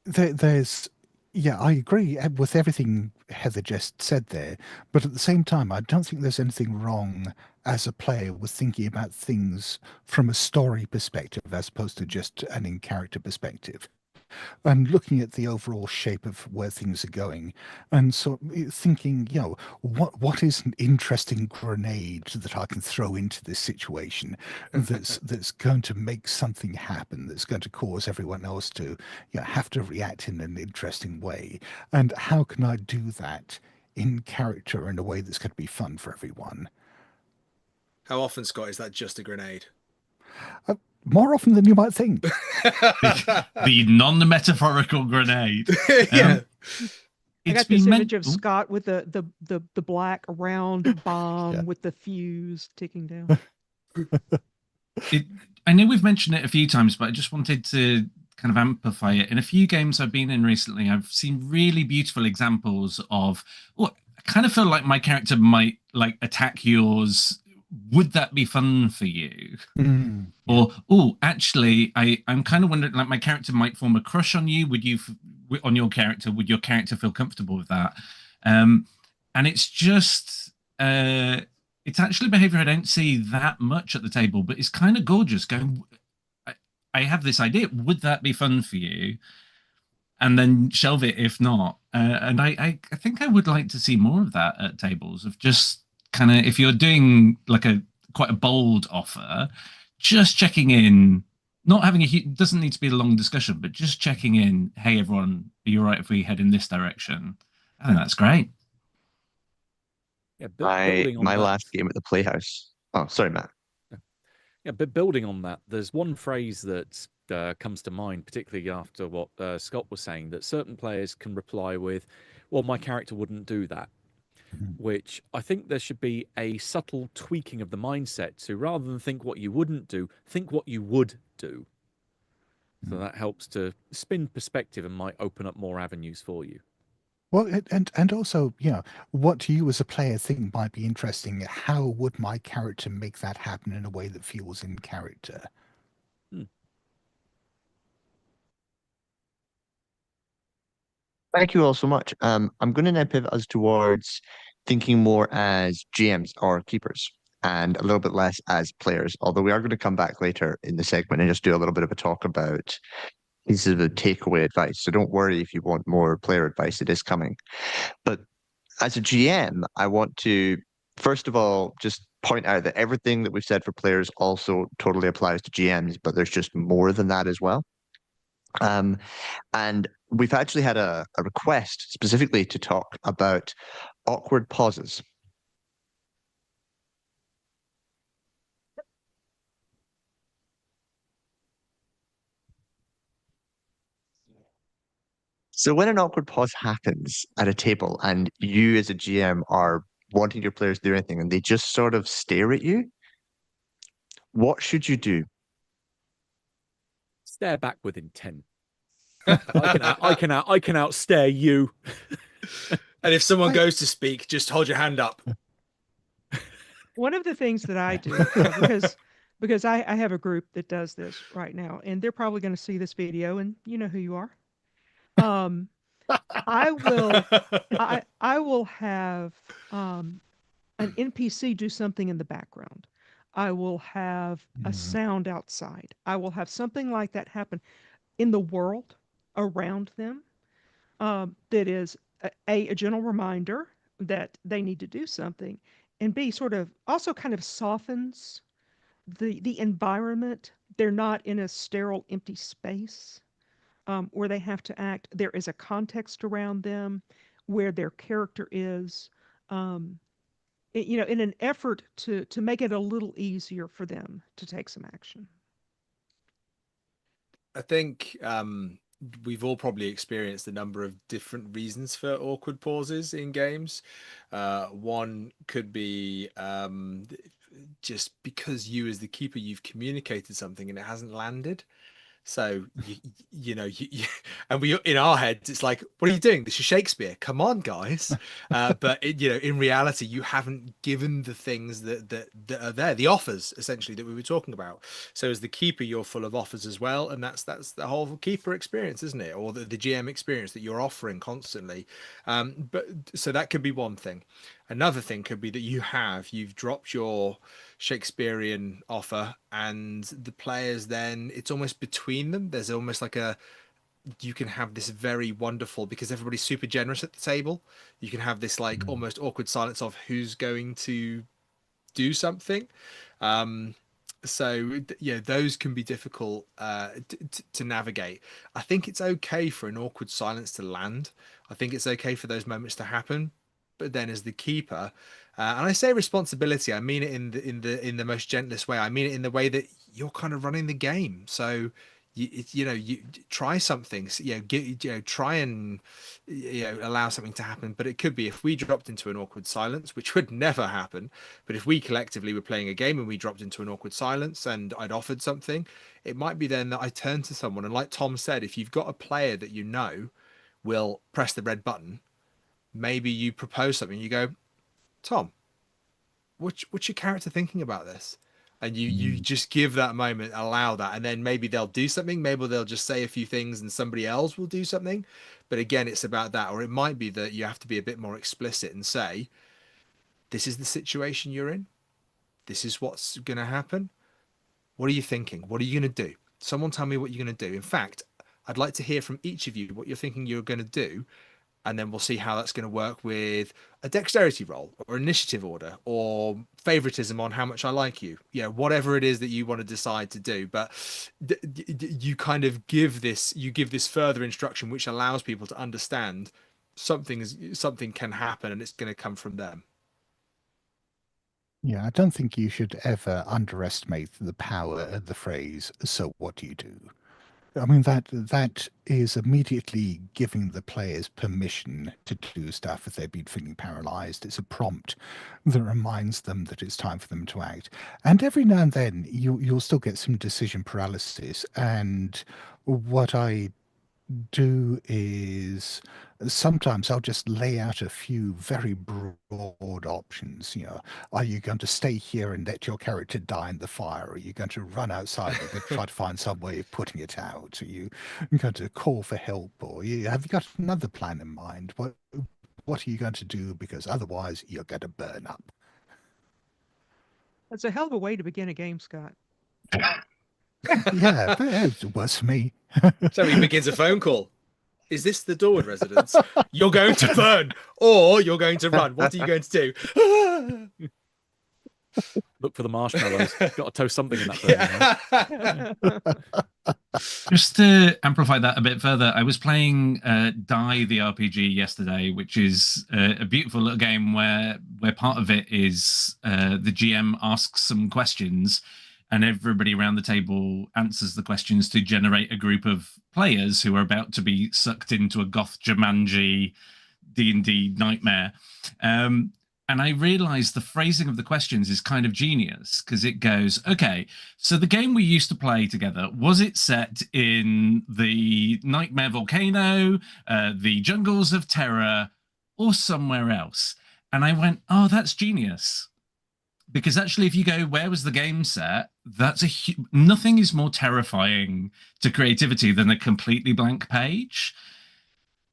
Speaker 5: there's yeah, I agree with everything Heather just said there, but at the same time, I don't think there's anything wrong as a player with thinking about things from a story perspective as opposed to just an in-character perspective. And looking at the overall shape of where things are going, and so thinking, what is an interesting grenade that I can throw into this situation that's going to make something happen, that's going to cause everyone else to have to react in an interesting way, and how can I do that in character in a way that's going to be fun for everyone?
Speaker 2: How often, Scott, is that just a grenade?
Speaker 5: More often than you might think.
Speaker 4: The non-metaphorical grenade.
Speaker 2: Yeah.
Speaker 6: I
Speaker 4: It's
Speaker 6: got this
Speaker 4: been
Speaker 6: image of
Speaker 4: Ooh.
Speaker 6: Scott with the black round bomb
Speaker 5: Yeah.
Speaker 6: with the fuse ticking down.
Speaker 4: I know we've mentioned it a few times, but I just wanted to kind of amplify it. In a few games I've been in recently, I've seen really beautiful examples of, I kind of feel like my character might like attack yours. Would that be fun for you?
Speaker 5: Mm,
Speaker 4: Or, actually, I'm kind of wondering, like, my character might form a crush on you. Would you, on your character, would your character feel comfortable with that? And it's just, it's actually behavior I don't see that much at the table, but it's kind of gorgeous. Going, I have this idea. Would that be fun for you? And then shelve it if not. And I think I would like to see more of that at tables of just kind of if you're doing like a quite a bold offer, just checking in, not having doesn't need to be a long discussion, but just checking in. Hey everyone, are you all right if we head in this direction? I think that's great.
Speaker 3: Yeah,
Speaker 1: My
Speaker 3: building on
Speaker 1: my
Speaker 3: that.
Speaker 1: last game at the Playhouse. Oh, sorry, Matt.
Speaker 3: Yeah, but building on that, there's one phrase that comes to mind, particularly after what Scott was saying, that certain players can reply with, well, my character wouldn't do that,
Speaker 5: mm,
Speaker 3: which I think there should be a subtle tweaking of the mindset to rather than think what you wouldn't do, think what you would do. So
Speaker 5: mm.
Speaker 3: that helps to spin perspective and might open up more avenues for you.
Speaker 5: Well, and also, what you as a player think might be interesting. How would my character make that happen in a way that feels in character?
Speaker 3: Hmm.
Speaker 1: Thank you all so much. I'm going to now pivot us towards thinking more as GMs or keepers and a little bit less as players, although we are going to come back later in the segment and just do a little bit of a talk about pieces of takeaway advice. So don't worry if you want more player advice, it is coming. But as a GM, I want to, first of all, just point out that everything that we've said for players also totally applies to GMs, but there's just more than that as well. Um, and we've actually had a request specifically to talk about awkward pauses. So when an awkward pause happens at a table and you as a GM are wanting your players to do anything and they just sort of stare at you, what should you do?
Speaker 3: Stare back with intent. I can outstare you.
Speaker 2: And if someone goes to speak, just hold your hand up.
Speaker 6: One of the things that I do, because I have a group that does this right now, and they're probably going to see this video, and you know who you are. Um, I will I will have an NPC do something in the background. I will have a
Speaker 5: Mm,
Speaker 6: sound outside. I will have something like that happen in the world around them that is a gentle reminder that they need to do something, and B, sort of also kind of softens the environment. They're not in a sterile, empty space where they have to act. There is a context around them where their character is. Um, in an effort to make it a little easier for them to take some action.
Speaker 2: I think we've all probably experienced a number of different reasons for awkward pauses in games. One could be just because you, as the keeper, you've communicated something and it hasn't landed. So and we in our heads it's like, what are you doing? This is Shakespeare. Come on, guys. But in reality, you haven't given the things that are there, the offers essentially that we were talking about. So as the keeper, you're full of offers as well, and that's the whole keeper experience, isn't it? Or the GM experience that you're offering constantly. But so that could be one thing. Another thing could be that you've dropped your Shakespearean offer, and the players, then it's almost between them. There's almost like you can have this very wonderful, because everybody's super generous at the table, you can have this like almost awkward silence of who's going to do something. So those can be difficult to navigate. I think it's okay for an awkward silence to land. I think it's okay for those moments to happen. But then as the keeper, and I say responsibility, I mean it in the most gentlest way. I mean it in the way that you're kind of running the game. So you try something, try and allow something to happen. But it could be, if we dropped into an awkward silence, which would never happen, but if we collectively were playing a game and we dropped into an awkward silence and I'd offered something, it might be then that I turn to someone, and like Tom said, if you've got a player that will press the red button, maybe you propose something, you go, Tom, what's your character thinking about this? And you just give that moment, allow that, and then maybe they'll do something, maybe they'll just say a few things and somebody else will do something. But again, it's about that. Or it might be that you have to be a bit more explicit and say, this is the situation you're in, this is what's going to happen, what are you thinking, what are you going to do? Someone tell me what you're going to do. In fact, I'd like to hear from each of you what you're thinking you're going to do, and then we'll see how that's going to work with a dexterity roll or initiative order or favoritism on how much I like you, whatever it is that you want to decide to do. But you kind of give this further instruction, which allows people to understand something can happen and it's going to come from them.
Speaker 5: Yeah, I don't think you should ever underestimate the power of the phrase, "So what do you do?" I mean, that is immediately giving the players permission to do stuff if they've been feeling paralyzed. It's a prompt that reminds them that it's time for them to act. And every now and then you'll still get some decision paralysis. And what I do is sometimes I'll just lay out a few very broad options. Are you going to stay here and let your character die in the fire? Are you going to run outside and try to find some way of putting it out? Are you going to call for help? Or have you got another plan in mind? What are you going to do? Because otherwise you're going to burn up.
Speaker 6: That's a hell of a way to begin a game, Scott.
Speaker 5: Yeah, it was for me.
Speaker 2: So he begins a phone call. Is this the Dorward residence? You're going to burn, or you're going to run. What are you going to do?
Speaker 3: Look for the marshmallows. Got to toast something in that burning.
Speaker 4: Just to amplify that a bit further, I was playing Die the RPG yesterday, which is a beautiful little game where part of it is the GM asks some questions and everybody around the table answers the questions to generate a group of players who are about to be sucked into a goth Jumanji D&D nightmare. And I realized the phrasing of the questions is kind of genius, because it goes, okay, so the game we used to play together, was it set in the Nightmare Volcano, the Jungles of Terror, or somewhere else? And I went, oh, that's genius. Because actually, if you go, where was the game set? Nothing is more terrifying to creativity than a completely blank page.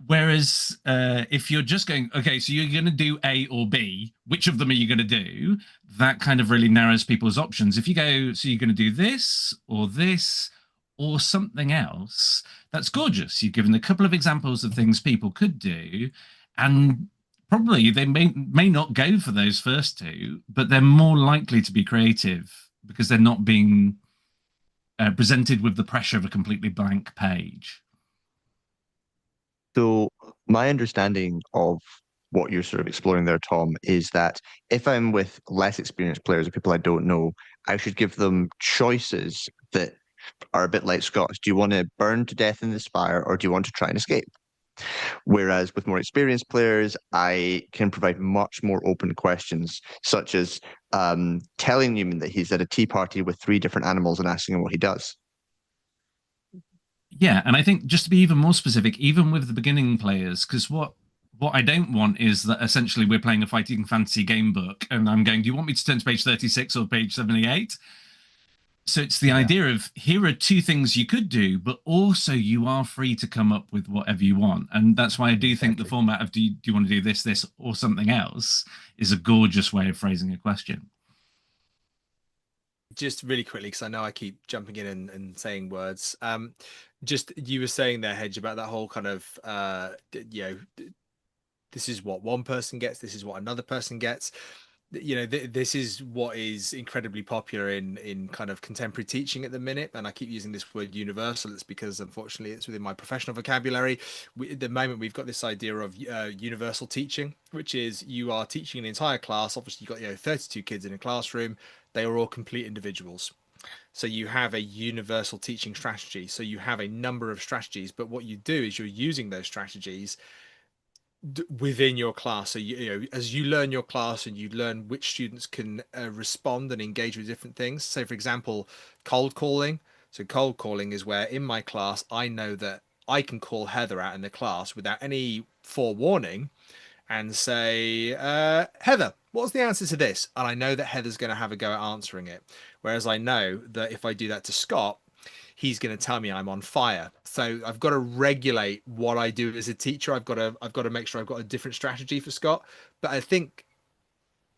Speaker 4: Whereas if you're just going, okay, so you're going to do A or B, which of them are you going to do? That kind of really narrows people's options. If you go, so you're going to do this or something else, that's gorgeous. You've given a couple of examples of things people could do, and probably they may not go for those first two, but they're more likely to be creative because they're not being presented with the pressure of a completely blank page.
Speaker 1: So my understanding of what you're sort of exploring there, Tom, is that if I'm with less experienced players or people I don't know, I should give them choices that are a bit like Scott's. Do you want to burn to death in the spire, or do you want to try and escape? Whereas with more experienced players, I can provide much more open questions, such as telling Newman that he's at a tea party with 3 different animals and asking him what he does.
Speaker 4: Yeah, and I think just to be even more specific, even with the beginning players, because what I don't want is that essentially we're playing a fighting fantasy game book, and I'm going, do you want me to turn to page 36 or page 78? So it's the idea of, here are 2 things you could do, but also you are free to come up with whatever you want. And that's why I do think the format of do you want to do this, or something else is a gorgeous way of phrasing a question.
Speaker 2: Just really quickly, because I know I keep jumping in and saying words. Just you were saying there, Hedge, about that whole kind of, this is what one person gets, this is what another person gets. This is what is incredibly popular in kind of contemporary teaching at the minute, and I keep using this word universal. It's because unfortunately it's within my professional vocabulary. At the moment we've got this idea of universal teaching, which is you are teaching an entire class. Obviously you've got 32 kids in a classroom. They are all complete individuals. So you have a universal teaching strategy. So you have a number of strategies, but what you do is you're using those strategies within your class. So as you learn your class and you learn which students can respond and engage with different things. So for example, cold calling. So cold calling is where in my class I know that I can call Heather out in the class without any forewarning and say, Heather, what's the answer to this? And I know that Heather's going to have a go at answering it. Whereas I know that if I do that to Scott, he's going to tell me I'm on fire. So I've got to regulate what I do as a teacher. I've got to make sure I've got a different strategy for Scott. But I think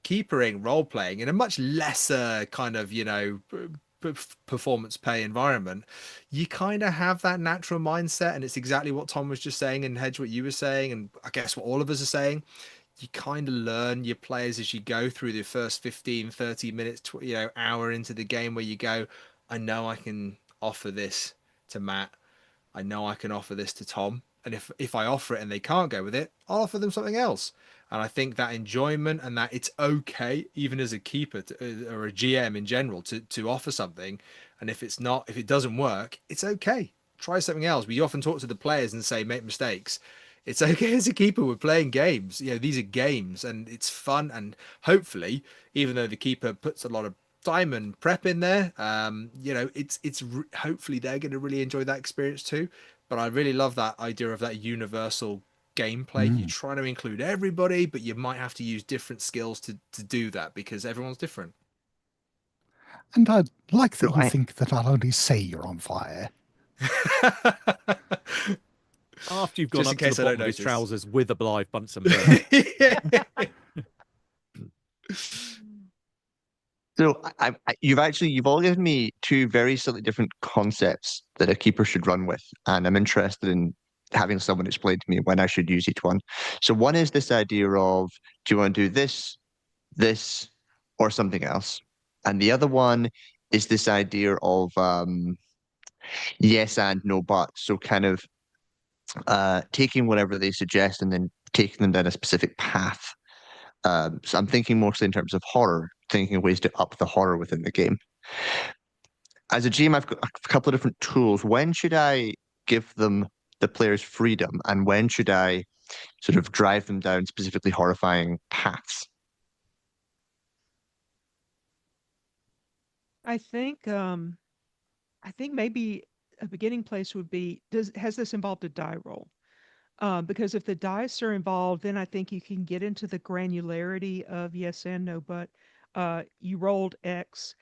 Speaker 2: keepering, role playing in a much lesser kind of, performance pay environment, you kind of have that natural mindset. And it's exactly what Tom was just saying, and Hedge, what you were saying, and I guess what all of us are saying. You kind of learn your players as you go through the first 15, 30 minutes, hour into the game, where you go, I know I can offer this to Matt. I know I can offer this to Tom. And if I offer it and they can't go with it, I'll offer them something else. And I think that enjoyment and that it's okay, even as a keeper or a GM in general, to offer something. And if it doesn't work, it's okay. Try something else. We often talk to the players and say, make mistakes. It's okay as a keeper. We're playing games. These are games and it's fun. And hopefully, even though the keeper puts a lot of time and prep in there, it's hopefully they're going to really enjoy that experience too. But I really love that idea of that universal gameplay. You're trying to include everybody, but you might have to use different skills to do that because everyone's different.
Speaker 5: And I like that you think that I'll only say you're on fire.
Speaker 3: After you've gone up to the bottom of his trousers with a live Bunsen burner.
Speaker 1: So you've all given me 2 very slightly different concepts that a keeper should run with, and I'm interested in having someone explain to me when I should use each one. So one is this idea of, do you want to do this, or something else? And the other one is this idea of yes and no but. So kind of taking whatever they suggest and then taking them down a specific path. So I'm thinking mostly in terms of horror, thinking of ways to up the horror within the game. As a GM, I've got a couple of different tools. When should I give them the players freedom, and when should I sort of drive them down specifically horrifying paths?
Speaker 6: I think maybe a beginning place would be, has this involved a die roll? Because if the dice are involved, then I think you can get into the granularity of yes and no, but you rolled X.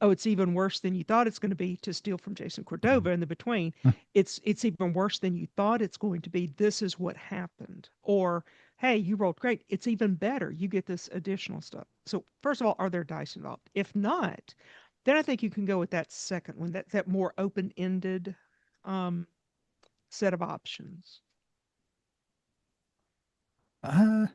Speaker 6: Oh, it's even worse than you thought it's going to be, to steal from Jason Cordova in the between. It's even worse than you thought it's going to be. This is what happened. Or, hey, you rolled great. It's even better. You get this additional stuff. So first of all, are there dice involved? If not, then I think you can go with that second one, that more open-ended set of options.
Speaker 5: I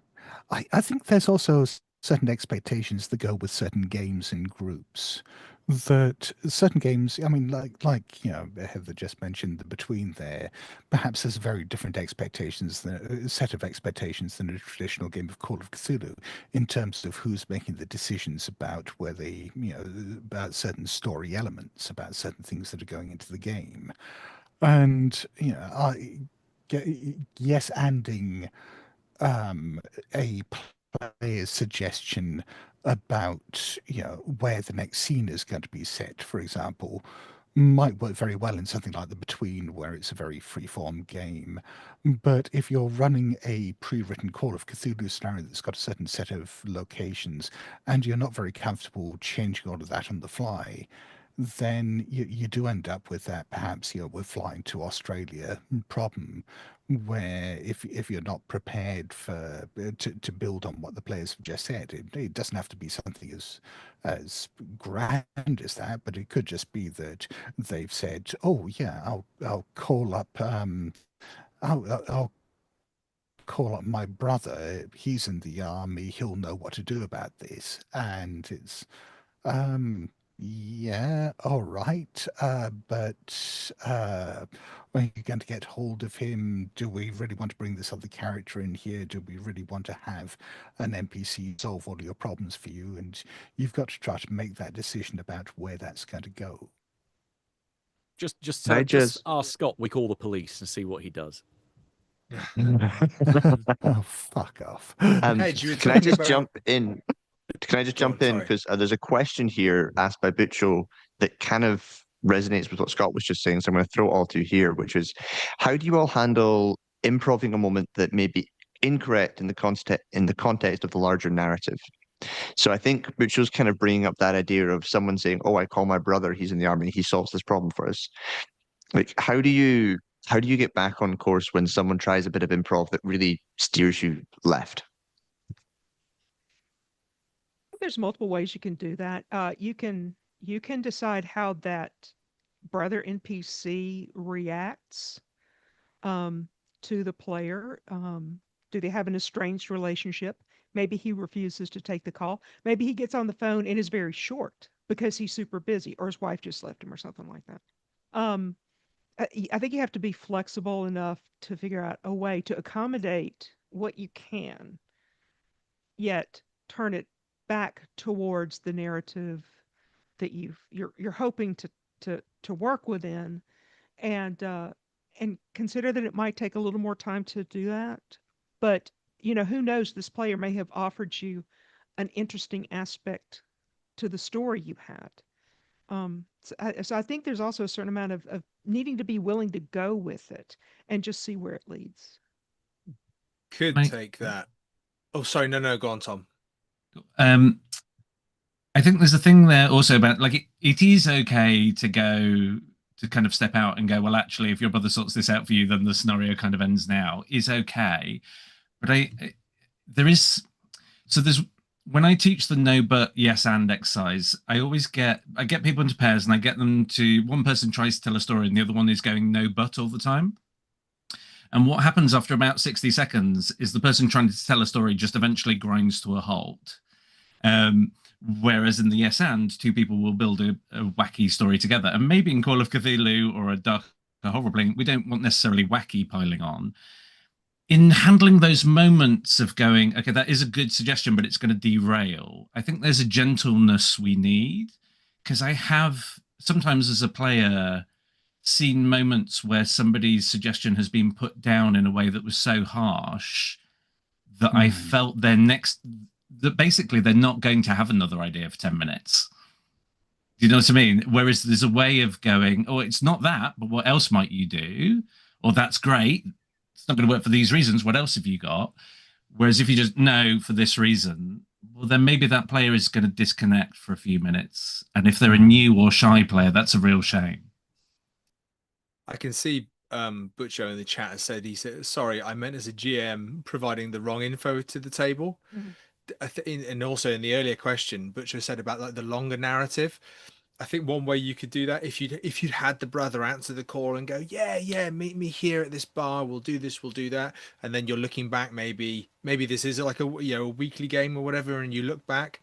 Speaker 5: think there's also certain expectations that go with certain games and groups. that certain games, I mean, like Heather just mentioned, the Between there, perhaps there's very different expectations, a set of expectations than a traditional game of Call of Cthulhu in terms of who's making the decisions about whether, about certain story elements, about certain things that are going into the game. And, yes, anding a player's suggestion about where the next scene is going to be set, for example, might work very well in something like the Between, where it's a very free-form game. But if you're running a pre-written Call of Cthulhu scenario that's got a certain set of locations, and you're not very comfortable changing all of that on the fly, then you do end up with that, perhaps, we're flying to Australia problem, where if you're not prepared for to build on what the players have just said, it doesn't have to be something as grand as that, but it could just be that they've said, oh yeah, I'll call up I'll call up my brother, he's in the army, he'll know what to do about this. And it's yeah, all right. But when you're going to get hold of him, do we really want to bring this other character in here? Do we really want to have an NPC solve all your problems for you? And you've got to try to make that decision about where that's going to go.
Speaker 3: Just
Speaker 1: I
Speaker 3: just
Speaker 1: just
Speaker 3: ask Scott. We call the police and see what he does.
Speaker 5: Oh, fuck off.
Speaker 2: Hedge, you were
Speaker 1: can I
Speaker 2: talking
Speaker 1: just
Speaker 2: about.
Speaker 1: jump in? Can I just
Speaker 2: Go on,
Speaker 1: jump in?
Speaker 2: sorry.
Speaker 1: Because there's a question here asked by Butcho that kind of resonates with what Scott was just saying. So I'm going to throw it all to you here, which is how do you all handle improving a moment that may be incorrect in the context of the larger narrative? So I think Butcho's kind of bringing up that idea of someone saying, "Oh, I call my brother. He's in the army. He solves this problem for us." Like, how do you get back on course when someone tries a bit of improv that really steers you left?
Speaker 6: There's multiple ways you can do that. You can decide how that brother NPC reacts um, to the player. Do they have an estranged relationship? Maybe he refuses to take the call. Maybe he gets on the phone and is very short because he's super busy, or his wife just left him, or something like that. Um, I think you have to be flexible enough to figure out a way to accommodate what you can, yet turn it back towards the narrative that you're hoping to work within, and consider that it might take a little more time to do that. But who knows? This player may have offered you an interesting aspect to the story you had. So I think there's also a certain amount of needing to be willing to go with it and just see where it leads.
Speaker 2: Could
Speaker 4: Right.
Speaker 2: take that. Oh, sorry. No, go on, Tom.
Speaker 4: I think there's a thing there also about like it is okay to go to kind of step out and go, well, actually, if your brother sorts this out for you, then the scenario kind of ends now. Is okay, but there is so there's when I teach the no but yes and exercise, I get people into pairs and I get them to one person tries to tell a story and the other one is going no but all the time. And what happens after about 60 seconds is the person trying to tell a story just eventually grinds to a halt. Um, Whereas in the Yes and, two people will build a wacky story together. And maybe in Call of Cthulhu or a Dark Horror Blink, we don't want necessarily wacky piling on. In handling those moments of going, okay, that is a good suggestion, but it's going to derail, I think there's a gentleness we need. Because I have sometimes as a player seen moments where somebody's suggestion has been put down in a way that was so harsh that I felt that basically they're not going to have another idea for 10 minutes. Do you know what I mean? Whereas there's a way of going, oh, it's not that, but what else might you do? Or that's great. It's not going to work for these reasons. What else have you got? Whereas if you just know for this reason, well, then maybe that player is going to disconnect for a few minutes. And if they're a new or shy player, that's a real shame.
Speaker 2: I can see Butcho in the chat has said, sorry, I meant as a GM providing the wrong info to the table. And also in the earlier question, Butcher said about like the longer narrative. I think one way you could do that if you'd had the brother answer the call and go, yeah, meet me here at this bar, we'll do this, we'll do that, and then you're looking back, maybe this is like a weekly game or whatever, and you look back.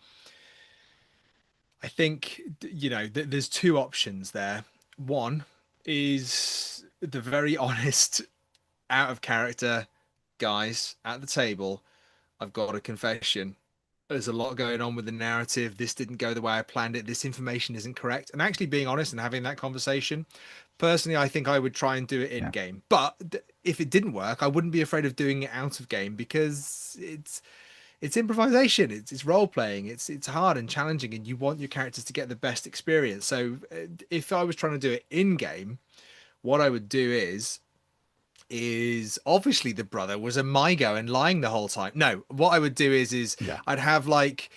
Speaker 2: I think there's two options there. One is the very honest, out of character guys at the table. I've got a confession. There's a lot going on with the narrative. This didn't go the way I planned it. This information isn't correct. And actually being honest and having that conversation, personally, I think I would try and do it in
Speaker 5: Yeah.
Speaker 2: game. But if it didn't work, I wouldn't be afraid of doing it out of game, because it's improvisation, it's role playing, it's hard and challenging, and you want your characters to get the best experience. So if I was trying to do it in game, what I would do is obviously the brother was a mygo and lying the whole time. No, what I would do is
Speaker 5: Yeah.
Speaker 2: I'd have like,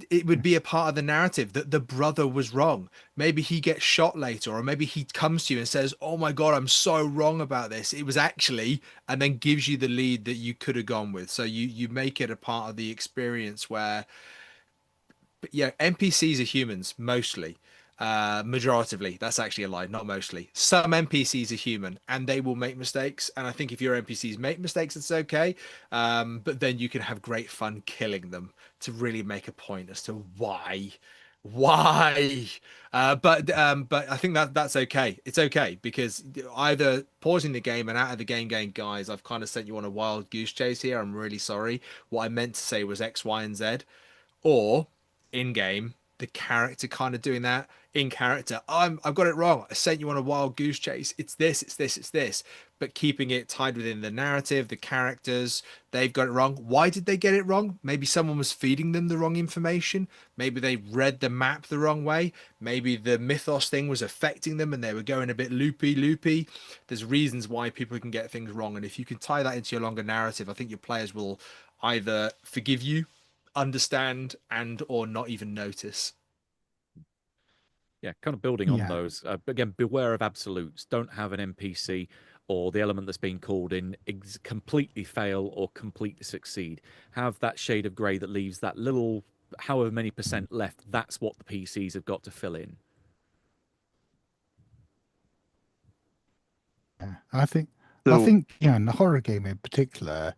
Speaker 2: it would be a part of the narrative that the brother was wrong. Maybe he gets shot later, or maybe he comes to you and says, "Oh my God, I'm so wrong about this. It was actually," and then gives you the lead that you could have gone with. So you make it a part of the experience where, yeah, NPCs are humans mostly. Majoritively, that's actually a lie, not mostly. Some NPCs are human and they will make mistakes. And I think if your NPCs make mistakes, it's okay. But then you can have great fun killing them to really make a point as to why. But I think that's okay. It's okay, because either pausing the game and out of the game going, "Guys, I've kind of sent you on a wild goose chase here. I'm really sorry. What I meant to say was X, Y, and Z." Or in game, the character kind of doing that in character. I've got it wrong. I sent you on a wild goose chase. It's this, it's this, it's this. But keeping it tied within the narrative, the characters, they've got it wrong. Why did they get it wrong? Maybe someone was feeding them the wrong information. Maybe they read the map the wrong way. Maybe the mythos thing was affecting them and they were going a bit loopy. There's reasons why people can get things wrong. And if you can tie that into your longer narrative, I think your players will either forgive you, understand, and or not even notice.
Speaker 3: Yeah, kind of building on
Speaker 5: Yeah.
Speaker 3: those. But again, beware of absolutes. Don't have an NPC or the element that's being called in completely fail or completely succeed. Have that shade of grey that leaves that little, however many percent left. That's what the PCs have got to fill in.
Speaker 5: Yeah. I think
Speaker 1: So
Speaker 5: in the horror game in particular,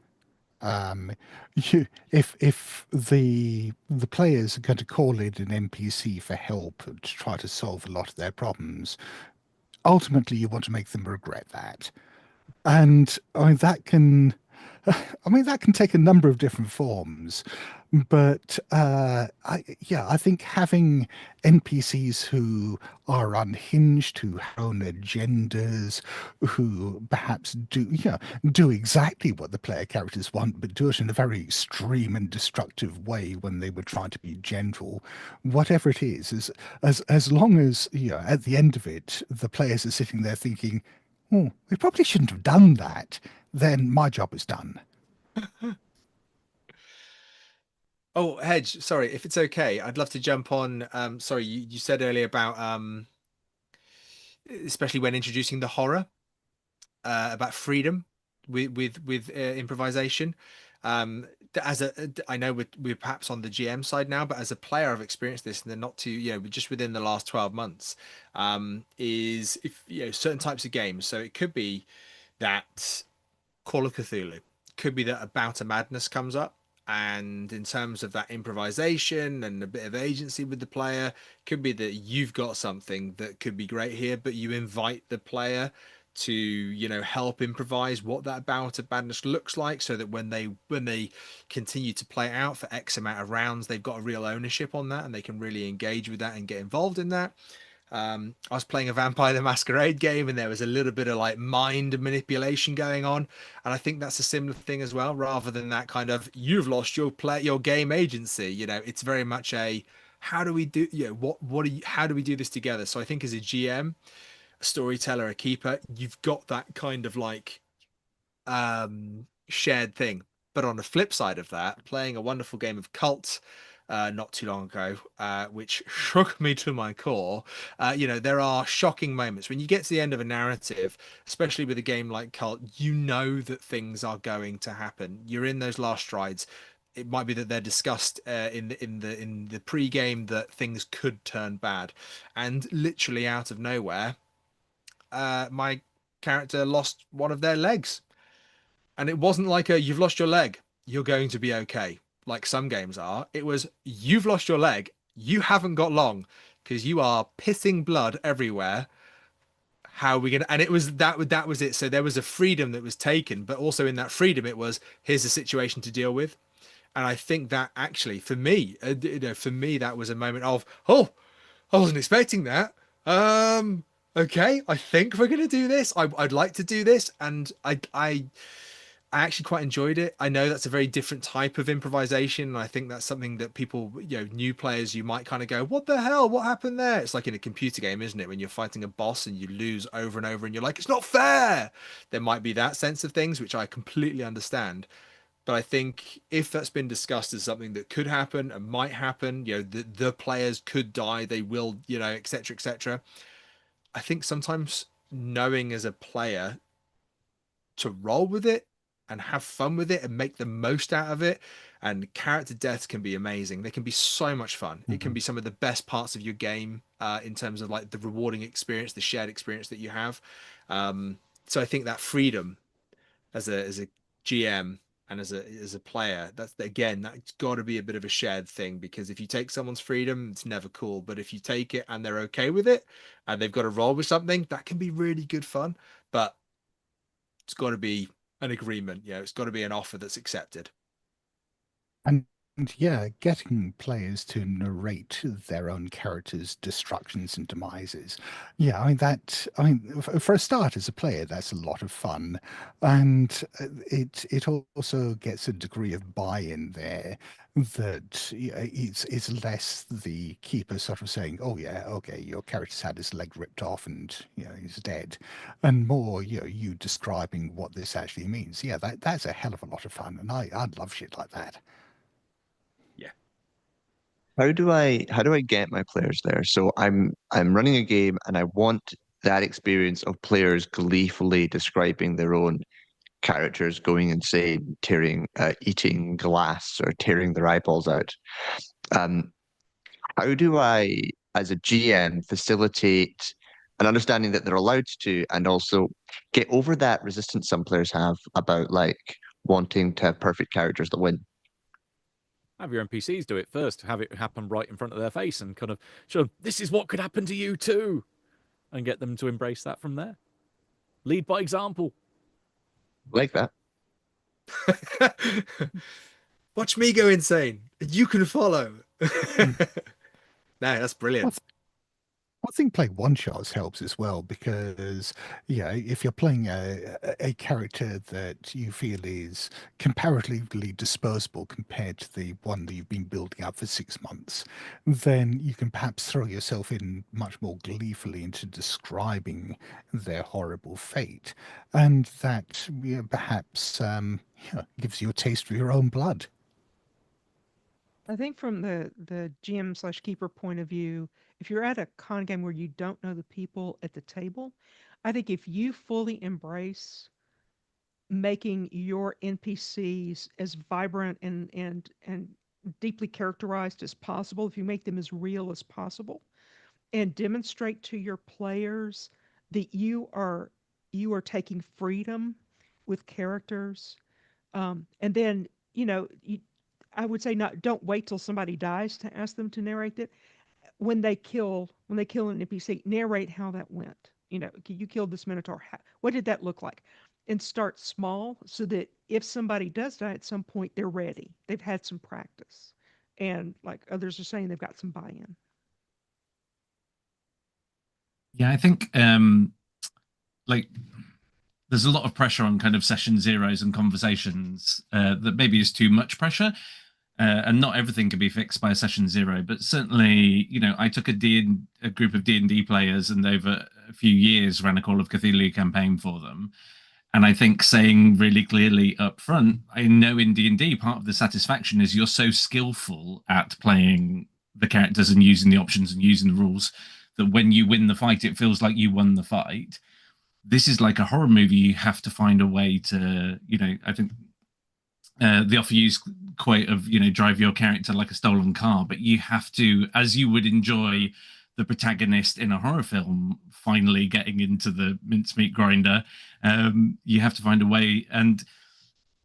Speaker 5: if the players are going to call in an NPC for help to try to solve a lot of their problems, ultimately you want to make them regret that. And that can take a number of different forms. But I think having NPCs who are unhinged, who have own agendas, who perhaps do exactly what the player characters want, but do it in a very extreme and destructive way when they were trying to be gentle. Whatever it is as long as at the end of it, the players are sitting there thinking, "Oh, we probably shouldn't have done that," then my job is done.
Speaker 2: Oh, Hedge, sorry, if it's okay, I'd love to jump on. Sorry, you said earlier about especially when introducing the horror, about freedom with improvisation. I know we're perhaps on the GM side now, but as a player, I've experienced this, and they're not too, just within the last 12 months. Is if certain types of games. So it could be that Call of Cthulhu, could be that a bout of madness comes up, and in terms of that improvisation and a bit of agency with the player, could be that you've got something that could be great here, but you invite the player to help improvise what that bout of madness looks like, so that when they continue to play out for X amount of rounds, they've got a real ownership on that and they can really engage with that and get involved in that. I was playing a Vampire the Masquerade game, and there was a little bit of like mind manipulation going on, and I think that's a similar thing as well. Rather than that kind of "you've lost your game agency," it's very much a how do we do what are you how do we do this together? So I think as a GM, a storyteller, a keeper, you've got that kind of like shared thing. But on the flip side of that, playing a wonderful game of Cult not too long ago, which shook me to my core. There are shocking moments when you get to the end of a narrative, especially with a game like Cult. You know that things are going to happen. You're in those last strides. It might be that they're discussed in the pre-game that things could turn bad, and literally out of nowhere, my character lost one of their legs. And it wasn't like "you've lost your leg, you're going to be okay," like some games are. It was "you've lost your leg you haven't got long because you are pissing blood everywhere. How are we gonna? And it was that was it. So there was a freedom that was taken, but also in that freedom, it was, here's a situation to deal with. And I think that actually, for me, for me, that was a moment of, oh, I wasn't expecting that. Okay, I think we're gonna do this. I'd like to do this, and I actually quite enjoyed it. I know that's a very different type of improvisation, and I think that's something that people, new players, you might kind of go, "What the hell? What happened there?" It's like in a computer game, isn't it? When you're fighting a boss and you lose over and over, and you're like, "It's not fair." There might be that sense of things, which I completely understand. But I think if that's been discussed as something that could happen and might happen, the players could die, they will, etc., etc. I think sometimes knowing as a player to roll with it and have fun with it and make the most out of it. And character deaths can be amazing. They can be so much fun. It can be some of the best parts of your game in terms of like the rewarding experience, the shared experience that you have. So I think that freedom as a GM and as a player, that's got to be a bit of a shared thing, because if you take someone's freedom, it's never cool. But if you take it and they're okay with it and they've got to roll with something, that can be really good fun. But it's got to be an agreement. It's got to be an offer that's accepted.
Speaker 5: And yeah, getting players to narrate their own characters' destructions and demises. Yeah, for a start, as a player, that's a lot of fun, and it also gets a degree of buy-in there. That it's less the keeper sort of saying, "Oh yeah, okay, your character's had his leg ripped off and he's dead," and more you describing what this actually means. Yeah, that's a hell of a lot of fun, and I love shit like that.
Speaker 2: Yeah.
Speaker 1: How do I get my players there? So I'm running a game and I want that experience of players gleefully describing their own characters going insane, eating glass or tearing their eyeballs out. Um, how do I, as a GM, facilitate an understanding that they're allowed to, and also get over that resistance some players have about like wanting to have perfect characters that win?
Speaker 3: Have your NPCs do it first. Have it happen right in front of their face and kind of show them, this is what could happen to you too, and get them to embrace that from there. Lead by example.
Speaker 1: Like that.
Speaker 2: Watch me go insane. You can follow. No, that's brilliant.
Speaker 5: I think playing one shots helps as well, because if you're playing a character that you feel is comparatively disposable compared to the one that you've been building up for 6 months, then you can perhaps throw yourself in much more gleefully into describing their horrible fate, and that perhaps gives you a taste of your own blood.
Speaker 6: I think from the GM/keeper point of view, if you're at a con game where you don't know the people at the table, I think if you fully embrace making your NPCs as vibrant and deeply characterized as possible, if you make them as real as possible, and demonstrate to your players that you are taking freedom with characters, and then I would say not don't wait till somebody dies to ask them to narrate it. When they kill an NPC, narrate how that went. You killed this minotaur. What did that look like? And start small so that if somebody does die at some point, they're ready. They've had some practice, and like others are saying, they've got some buy-in.
Speaker 4: Yeah, I think like there's a lot of pressure on kind of session zeros and conversations that maybe is too much pressure. And not everything can be fixed by a session zero, but certainly, I took a group of D&D players and over a few years ran a Call of Cthulhu campaign for them. And I think saying really clearly up front, I know in D&D, part of the satisfaction is you're so skillful at playing the characters and using the options and using the rules that when you win the fight, it feels like you won the fight. This is like a horror movie. You have to find a way to, I think the offer use quote of drive your character like a stolen car, but you have to, as you would enjoy the protagonist in a horror film finally getting into the mincemeat grinder, you have to find a way. And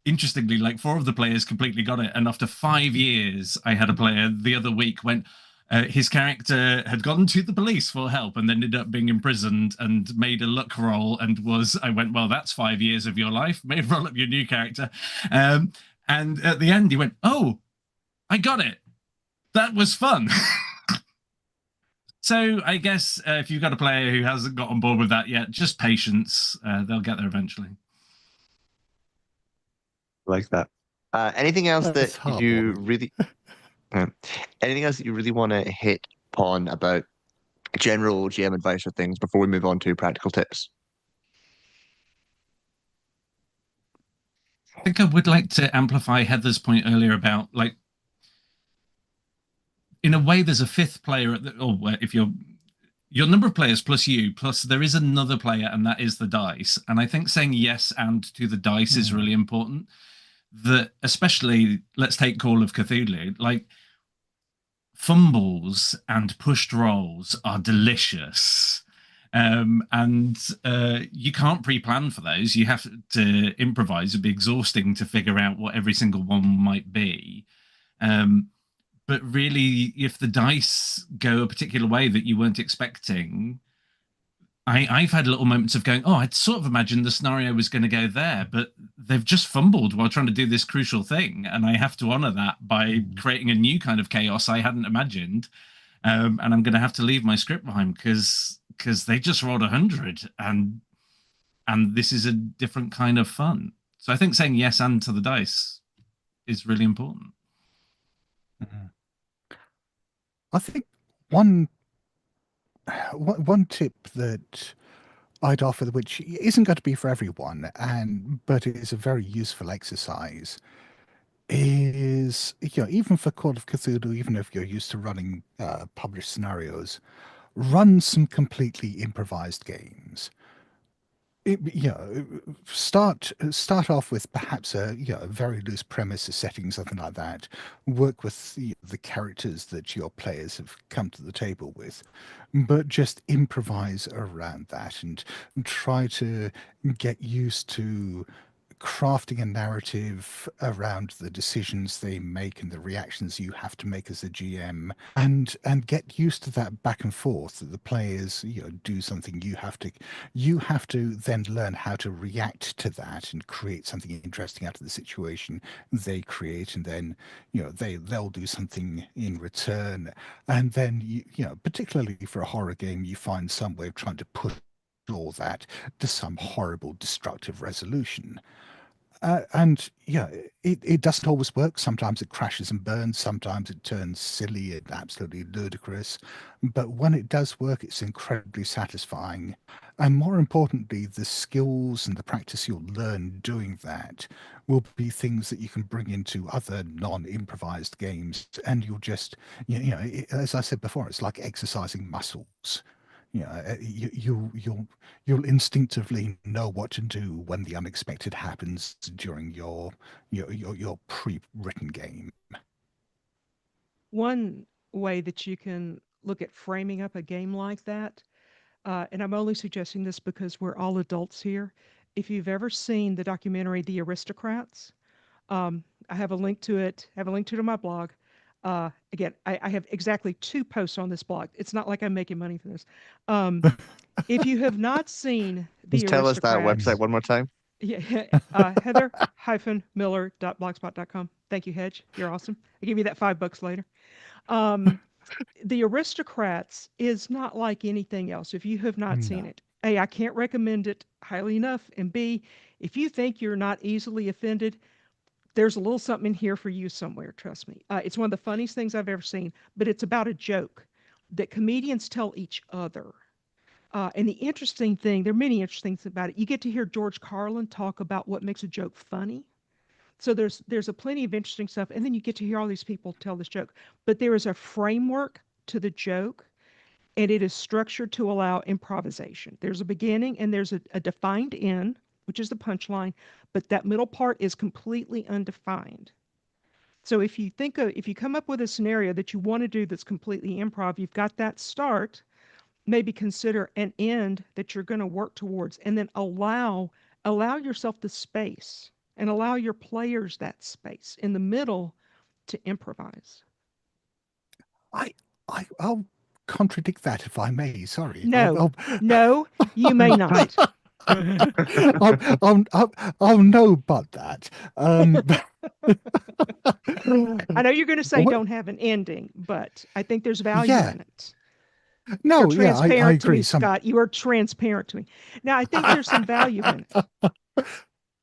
Speaker 4: interestingly, like 4 of the players completely got it, and after 5 years I had a player the other week went, his character had gone to the police for help and ended up being imprisoned and made a luck roll and I went, well, that's 5 years of your life. May roll up your new character. And at the end, he went, oh, I got it. That was fun. So I guess if you've got a player who hasn't got on board with that yet, just patience. They'll get there eventually.
Speaker 1: Like that. Anything else
Speaker 5: That's
Speaker 1: that you
Speaker 5: heartwarming.
Speaker 1: really, anything else that you really want to hit upon about general GM advice or things before we move on to practical tips?
Speaker 4: I think I would like to amplify Heather's point earlier about, like, in a way, there's a fifth player if your number of players plus you, plus there is another player, and that is the dice. And I think saying yes and to the dice is really important. That, especially, let's take Call of Cthulhu, like, fumbles and pushed rolls are delicious. And you can't pre-plan for those. You have to improvise. It'd be exhausting to figure out what every single one might be. But really, if the dice go a particular way that you weren't expecting, I've had little moments of going, oh, I'd sort of imagined the scenario was going to go there, but they've just fumbled while trying to do this crucial thing. And I have to honor that by creating a new kind of chaos I hadn't imagined. And I'm going to have to leave my script behind because they just rolled 100 and this is a different kind of fun. So I think saying yes and to the dice is really important.
Speaker 5: I think one tip that I'd offer, which isn't going to be for everyone, but it is a very useful exercise, is, even for Call of Cthulhu, even if you're used to running published scenarios, run some completely improvised games. Start off with perhaps a very loose premise, a setting, something like that. Work with the characters that your players have come to the table with, but just improvise around that and try to get used to crafting a narrative around the decisions they make and the reactions you have to make as a GM, and get used to that back and forth, that the players do something, you have to then learn how to react to that and create something interesting out of the situation they create, and then they'll do something in return, and then particularly for a horror game, you find some way of trying to push all that to some horrible destructive resolution. And it doesn't always work. Sometimes it crashes and burns. Sometimes it turns silly and absolutely ludicrous. But when it does work, it's incredibly satisfying. And more importantly, the skills and the practice you'll learn doing that will be things that you can bring into other non-improvised games. And you'll just, as I said before, it's like exercising muscles. You'll instinctively know what to do when the unexpected happens during your pre-written game.
Speaker 6: One way that you can look at framing up a game like that, and I'm only suggesting this because we're all adults here. If you've ever seen the documentary The Aristocrats, I have a link to it. I have a link to it on my blog. Again, I have exactly 2 posts on this blog. It's not like I'm making money for this. If you have not seen The
Speaker 1: Just tell us that
Speaker 6: Aristocrats,
Speaker 1: website one more time.
Speaker 6: yeah, Heather-Miller.blogspot.com. Thank you, Hedge. You're awesome. I'll give you that $5 later. The Aristocrats is not like anything else. If you have not seen
Speaker 5: No.
Speaker 6: it, A, I can't recommend it highly enough. And B, if you think you're not easily offended, there's a little something in here for you somewhere. Trust me. It's one of the funniest things I've ever seen, but it's about a joke that comedians tell each other. And the interesting thing, there are many interesting things about it. You get to hear George Carlin talk about what makes a joke funny. So there's a plenty of interesting stuff, and then you get to hear all these people tell this joke. But there is a framework to the joke, and it is structured to allow improvisation. There's a beginning and there's a defined end, which is the punchline, but that middle part is completely undefined. So if you come up with a scenario that you want to do that's completely improv, you've got that start, maybe consider an end that you're going to work towards, and then allow yourself the space and allow your players that space in the middle to improvise.
Speaker 5: I'll contradict that if I may. Sorry.
Speaker 6: No, no, you may not.
Speaker 5: I'll know but that.
Speaker 6: I know you're going to say
Speaker 5: What-
Speaker 6: don't have an ending, but I think there's value
Speaker 5: Yeah.
Speaker 6: in it. You're
Speaker 5: No, yeah, I
Speaker 6: transparent to me,
Speaker 5: agree.
Speaker 6: Scott. You are transparent to me. Now, I think there's some value in it.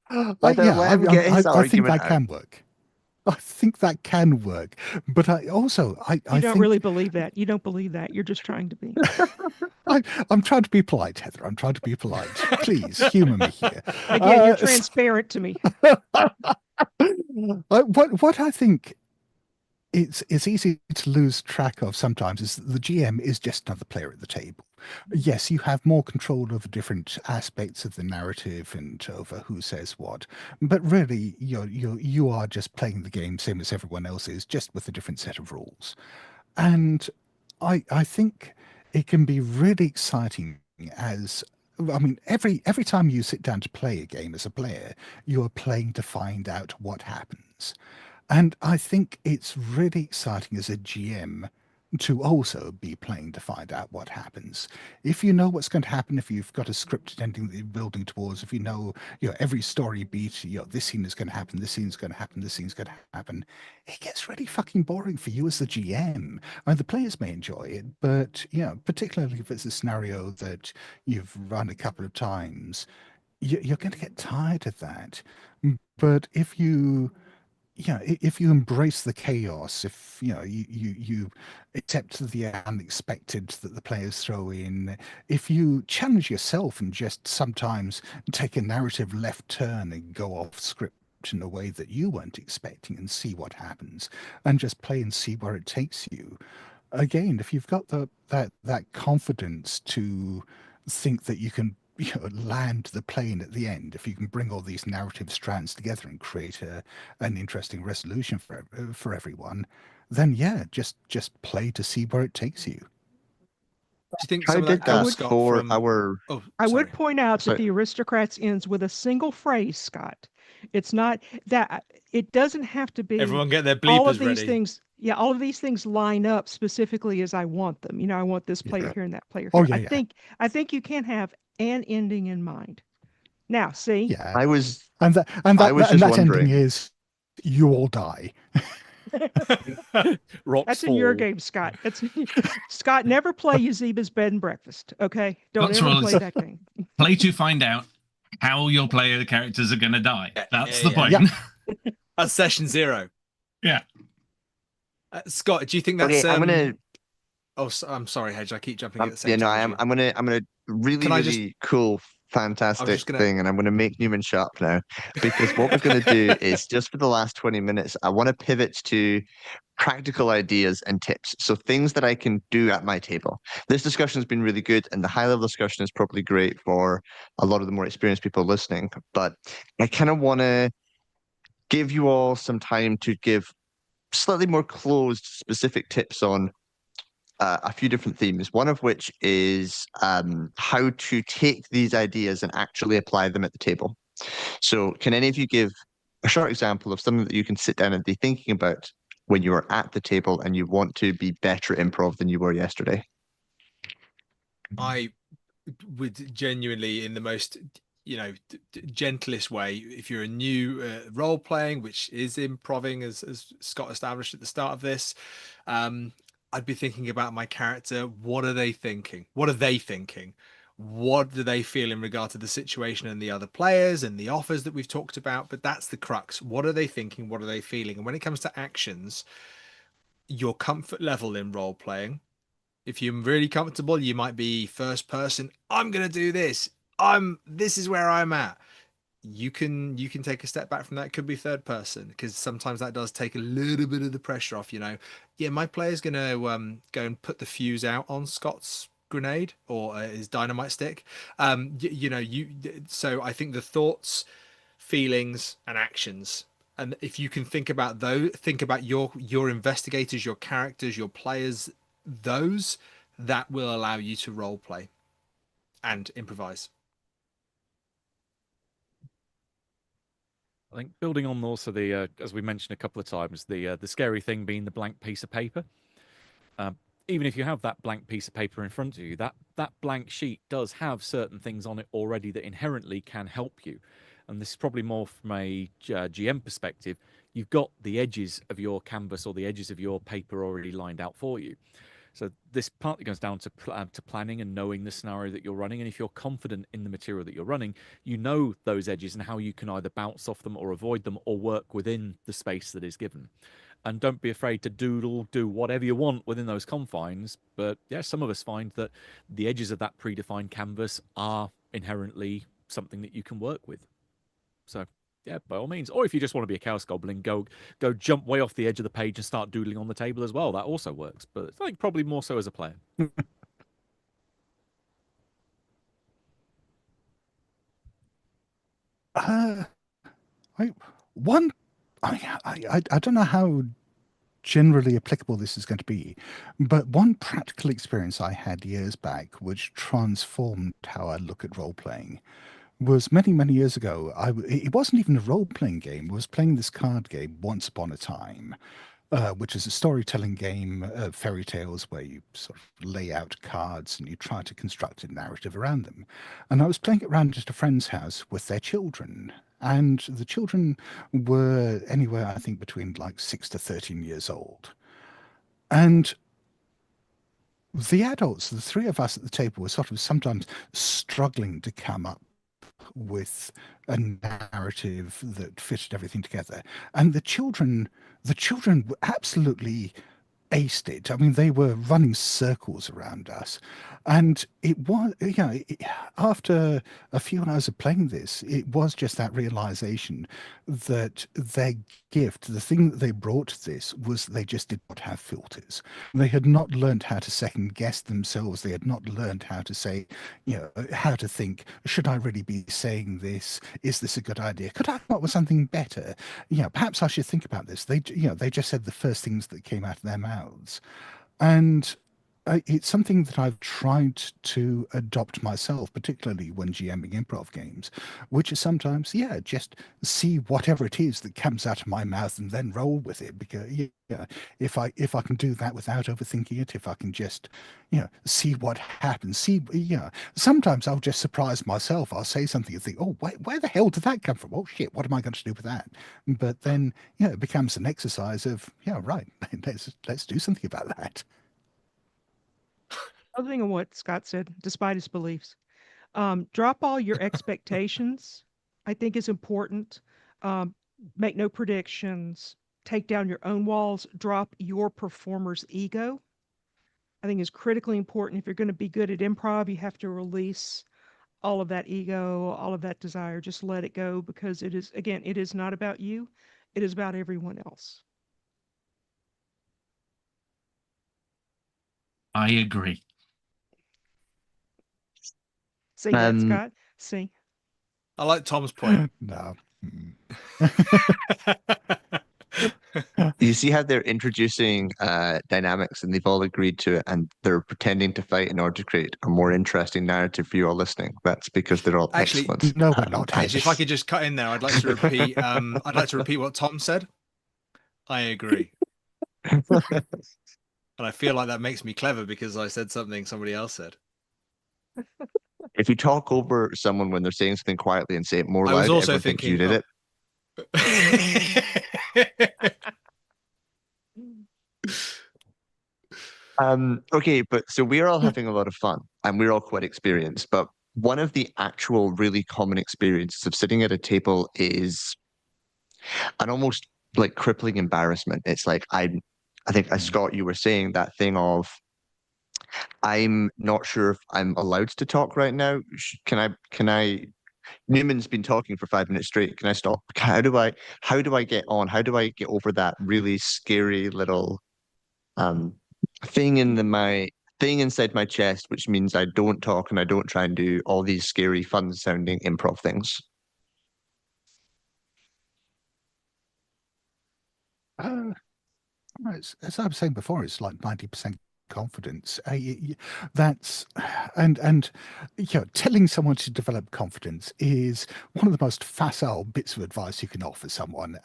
Speaker 1: Heather, let him get his
Speaker 5: I think
Speaker 1: argument
Speaker 5: that
Speaker 1: out.
Speaker 5: can work. I think that can work. But I also,
Speaker 6: You
Speaker 5: I
Speaker 6: don't
Speaker 5: think
Speaker 6: really believe that. You don't believe that. You're just trying to be.
Speaker 5: I'm trying to be polite, Heather. I'm trying to be polite. Please humor me here.
Speaker 6: Again, you're transparent to me.
Speaker 5: What I think it's easy to lose track of sometimes is that the GM is just another player at the table. Yes, you have more control over different aspects of the narrative and over who says what, but really you are just playing the game same as everyone else is, just with a different set of rules. And I think it can be really exciting as I mean, every time you sit down to play a game as a player, you're playing to find out what happens. And I think it's really exciting as a GM to also be playing to find out what happens. If you know what's going to happen, if you've got a scripted ending that you're building towards, if you know, every story beat, this scene is going to happen, this scene's going to happen, this scene's going to happen, it gets really fucking boring for you as the GM. I mean, the players may enjoy it, but, particularly if it's a scenario that you've run a couple of times, you're going to get tired of that. But if you embrace the chaos, if you accept the unexpected that the players throw in, if you challenge yourself and just sometimes take a narrative left turn and go off script in a way that you weren't expecting and see what happens, and just play and see where it takes you. Again, if you've got that confidence to think that you can land the plane at the end, if you can bring all these narrative strands together and create an interesting resolution for everyone, then yeah, just play to see where it takes you.
Speaker 2: Do you think
Speaker 1: How
Speaker 2: some of
Speaker 1: did
Speaker 2: that
Speaker 1: that
Speaker 2: comes, Scott,
Speaker 1: for
Speaker 2: from?
Speaker 1: our?
Speaker 2: Oh,
Speaker 6: I
Speaker 2: sorry.
Speaker 6: would point out that
Speaker 1: Sorry.
Speaker 6: the Aristocrats ends with a single phrase, Scott. It's not that it doesn't have to be
Speaker 2: Everyone get their
Speaker 6: all of
Speaker 2: bleepers
Speaker 6: these
Speaker 2: ready.
Speaker 6: things. Yeah, all of these things line up specifically as I want them. I want this player
Speaker 5: Yeah.
Speaker 6: here and that player
Speaker 5: Oh
Speaker 6: here.
Speaker 5: yeah,
Speaker 6: I
Speaker 5: yeah,
Speaker 6: think you can have an ending in mind. Now, see,
Speaker 5: yeah.
Speaker 1: I was
Speaker 5: And
Speaker 1: I was just
Speaker 5: that ending
Speaker 1: wondering.
Speaker 5: is you all die.
Speaker 3: Rocks
Speaker 6: that's in your
Speaker 3: fall.
Speaker 6: game, Scott. Scott. Never play Yazeba's bed and breakfast. Okay, don't
Speaker 4: Scott's
Speaker 6: ever
Speaker 4: rule
Speaker 6: play
Speaker 4: is
Speaker 6: that game.
Speaker 4: play to find out how your player characters are going to die. That's the
Speaker 2: yeah.
Speaker 4: point.
Speaker 5: Yeah.
Speaker 2: That's session 0.
Speaker 4: Yeah.
Speaker 2: Scott, do you think that's?
Speaker 1: Okay, I'm gonna.
Speaker 2: Oh, I'm sorry, Hedge. I keep jumping at the same
Speaker 1: Yeah, no,
Speaker 2: time as you.
Speaker 1: I'm gonna really,
Speaker 2: Can I just-
Speaker 1: really cool,
Speaker 2: I was
Speaker 1: fantastic
Speaker 2: just gonna.
Speaker 1: thing, and I'm gonna make Newman shut up now because what we're gonna do is just for the last 20 minutes, I want to pivot to practical ideas and tips. So things that I can do at my table. This discussion has been really good, and the high level discussion is probably great for a lot of the more experienced people listening. But I kind of want to give you all some time to give slightly more closed, specific tips on a few different themes, one of which is how to take these ideas and actually apply them at the table. So, can any of you give a short example of something that you can sit down and be thinking about when you are at the table and you want to be better at improv than you were yesterday?
Speaker 2: I would genuinely, in the most gentlest way, if you're a new role playing, which is improving, as Scott established at the start of this, I'd be thinking about my character. What are they thinking? What are they thinking? What do they feel in regard to the situation and the other players and the offers that we've talked about? But that's the crux. What are they thinking? What are they feeling? And when it comes to actions, your comfort level in role playing, if you're really comfortable, you might be first person. I'm going to do this. This is where I'm at. You can take a step back from that. It could be third person, because sometimes that does take a little bit of the pressure off. Yeah, my player's going to go and put the fuse out on Scott's grenade or his dynamite stick. So I think the thoughts, feelings, and actions. And if you can think about those, think about your investigators, your characters, your players, that will allow you to role play and improvise.
Speaker 3: I think building on also the, as we mentioned a couple of times, the scary thing being the blank piece of paper. even if you have that blank piece of paper in front of you, that blank sheet does have certain things on it already that inherently can help you. And this is probably more from a GM perspective. You've got the edges of your canvas or the edges of your paper already lined out for you. So this partly goes down to planning and knowing the scenario that you're running. And if you're confident in the material that you're running, you know those edges and how you can either bounce off them or avoid them or work within the space that is given. And don't be afraid to do whatever you want within those confines. But yeah, some of us find that the edges of that predefined canvas are inherently something that you can work with. So yeah, by all means. Or if you just want to be a chaos goblin, go jump way off the edge of the page and start doodling on the table as well. That also works. But I think probably more so as a player.
Speaker 5: I don't know how generally applicable this is going to be, but one practical experience I had years back, which transformed how I look at role playing, was many, many years ago. It wasn't even a role playing game. I was playing this card game, Once Upon a Time, which is a storytelling game of fairy tales where you sort of lay out cards and you try to construct a narrative around them. And I was playing it around at a friend's house with their children. And the children were anywhere, I think, between like 6 to 13 years old. And the adults, the three of us at the table, were sort of sometimes struggling to come up with a narrative that fitted everything together. And the children absolutely aced it. I mean, they were running circles around us. And it was, after a few hours of playing this, it was just that realization that their gift, the thing that they brought to this, was they just did not have filters. They had not learned how to second guess themselves. They had not learned how to say, how to think, should I really be saying this? Is this a good idea? Could I come up with something better? Perhaps I should think about this. They just said the first things that came out of their mouths. And it's something that I've tried to adopt myself, particularly when GMing improv games, which is sometimes, just see whatever it is that comes out of my mouth and then roll with it. Because if I can do that without overthinking it, if I can just, see what happens, sometimes I'll just surprise myself. I'll say something and think, oh, where the hell did that come from? Oh shit, what am I going to do with that? But then, it becomes an exercise of, right, let's do something about that.
Speaker 6: Other thing on what Scott said, despite his beliefs, drop all your expectations. I think is important. Make no predictions. Take down your own walls. Drop your performer's ego. I think is critically important. If you're going to be good at improv, you have to release all of that ego, all of that desire. Just let it go, because it is not about you. It is about everyone else.
Speaker 4: I agree.
Speaker 6: See that, Scott? See.
Speaker 2: I like Tom's point.
Speaker 5: No.
Speaker 1: You see how they're introducing dynamics and they've all agreed to it, and they're pretending to fight in order to create a more interesting narrative for you all listening. That's because they're all
Speaker 2: Actually,
Speaker 1: excellent.
Speaker 5: No, we're not.
Speaker 2: Actually, if I could just cut in there, I'd like to repeat. I'd like to repeat what Tom said. I agree, and I feel like that makes me clever because I said something somebody else said.
Speaker 1: If you talk over someone when they're saying something quietly and say it more
Speaker 2: I was
Speaker 1: loud,
Speaker 2: also
Speaker 1: everyone thinks you
Speaker 2: thinking,
Speaker 1: did it. Okay, but so we're all having a lot of fun and we're all quite experienced, but one of the actual really common experiences of sitting at a table is an almost like crippling embarrassment. It's like I think, Scott, you were saying that thing of, I'm not sure if I'm allowed to talk right now. Can I Newman's been talking for 5 minutes straight. Can I stop? How do I get on? How do I get over that really scary little thing thing inside my chest, which means I don't talk and I don't try and do all these scary, fun sounding improv things?
Speaker 5: As I was saying before, it's like 90% confidence. That's and telling someone to develop confidence is one of the most facile bits of advice you can offer someone.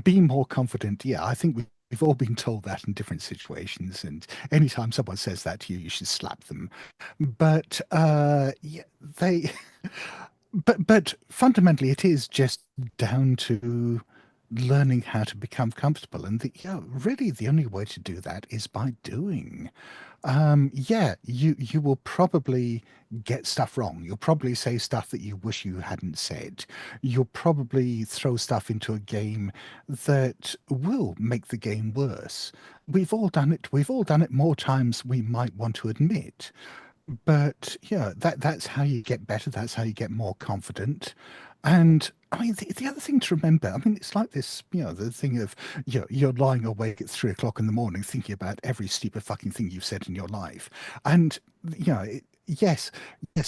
Speaker 5: Be more confident. I think we we've all been told that in different situations, and anytime someone says that to you, you should slap them. But yeah, they, but fundamentally, it is just down to learning how to become comfortable, and really the only way to do that is by doing. Yeah, you will probably get stuff wrong. You'll probably say stuff that you wish you hadn't said. You'll probably throw stuff into a game that will make the game worse. We've all done it. We've all done it more times we might want to admit. But yeah, that's how you get better. That's how you get more confident. And I mean, the other thing to remember, I mean, it's like this, the thing of, you're lying awake at 3 o'clock in the morning thinking about every stupid fucking thing you've said in your life. And, yes,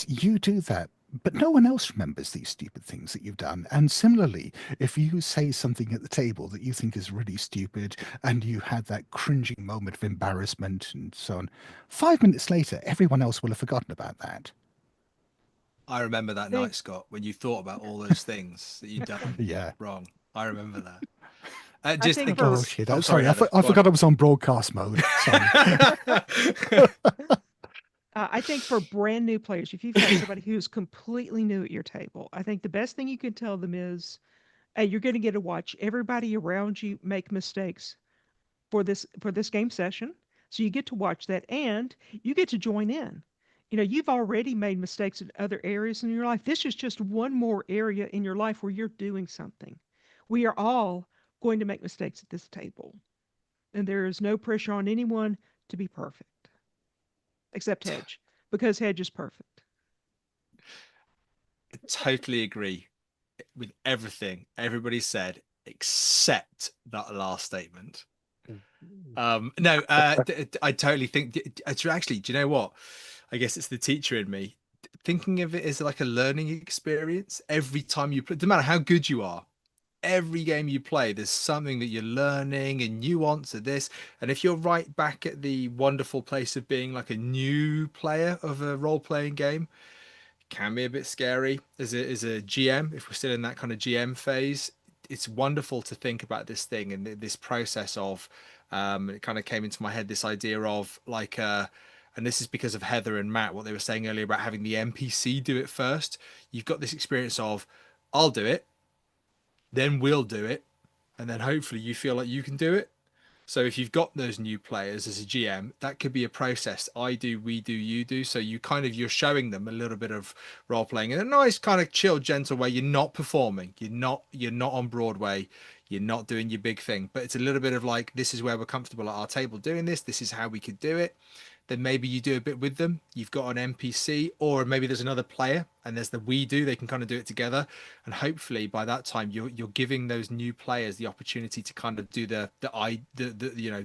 Speaker 5: you do that. But no one else remembers these stupid things that you've done. And similarly, if you say something at the table that you think is really stupid and you had that cringing moment of embarrassment and so on, 5 minutes later, everyone else will have forgotten about that.
Speaker 2: I remember that night, Scott, when you thought about all those things that you'd done
Speaker 5: Yeah.
Speaker 2: wrong. I remember that.
Speaker 5: Oh shit! I'm
Speaker 2: sorry,
Speaker 5: sorry. I forgot I was on broadcast mode. Sorry.
Speaker 6: I think for brand new players, if you've got somebody who's completely new at your table, I think the best thing you can tell them is, hey, you're going to get to watch everybody around you make mistakes for this game session. So you get to watch that and you get to join in. You've already made mistakes in other areas in your life. This is just one more area in your life where you're doing something. We are all going to make mistakes at this table. And there is no pressure on anyone to be perfect, except Hedge, because Hedge is perfect.
Speaker 2: I totally agree with everything everybody said, except that last statement. No, I totally think actually, do you know what? I guess it's the teacher in me thinking of it as like a learning experience. Every time you play, no matter how good you are, every game you play, there's something that you're learning and nuance of this. And if you're right back at the wonderful place of being like a new player of a role-playing game, it can be a bit scary as a GM. If we're still in that kind of GM phase, it's wonderful to think about this thing and this process of it kind of came into my head, this idea of like and this is because of Heather and Matt, what they were saying earlier about having the NPC do it first. You've got this experience of, I'll do it, then we'll do it, and then hopefully you feel like you can do it. So if you've got those new players as a GM, that could be a process. I do, we do, you do. So you're showing them a little bit of role playing in a nice kind of chill, gentle way. You're not performing. You're not on Broadway. You're not doing your big thing. But it's a little bit of like, this is where we're comfortable at our table doing this. This is how we could do it. Then maybe you do a bit with them. You've got an NPC, or maybe there's another player, and there's the we do. They can kind of do it together, and hopefully by that time you're giving those new players the opportunity to kind of do the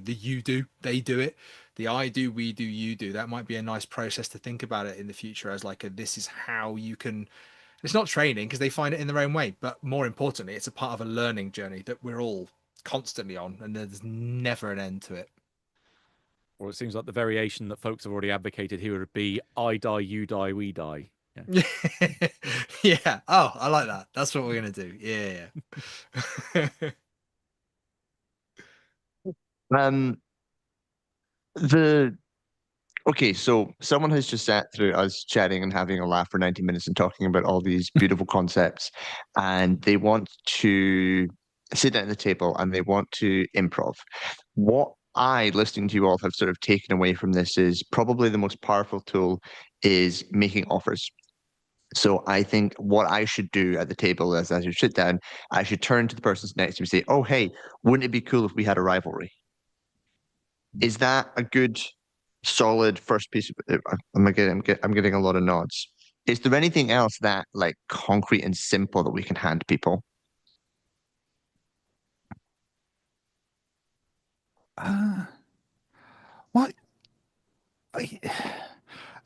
Speaker 2: you do, they do it, the I do, we do, you do. That might be a nice process to think about it in the future as like this is how you can. It's not training because they find it in their own way, but more importantly, it's a part of a learning journey that we're all constantly on, and there's never an end to it.
Speaker 3: Or it seems like the variation that folks have already advocated here would be I die, you die, we die. Yeah.
Speaker 2: Yeah. Oh, I like that. That's what we're going to do. Yeah.
Speaker 1: Okay, so someone has just sat through us chatting and having a laugh for 90 minutes and talking about all these beautiful concepts, and they want to sit down at the table and they want to improv. What I, listening to you all, have sort of taken away from this is probably the most powerful tool is making offers. So I think what I should do at the table is, as you sit down, I should turn to the person next to me and say, "Oh, hey, wouldn't it be cool if we had a rivalry?" Is that a good, solid first piece of? I'm getting a lot of nods. Is there anything else that like concrete and simple that we can hand people?
Speaker 5: Well,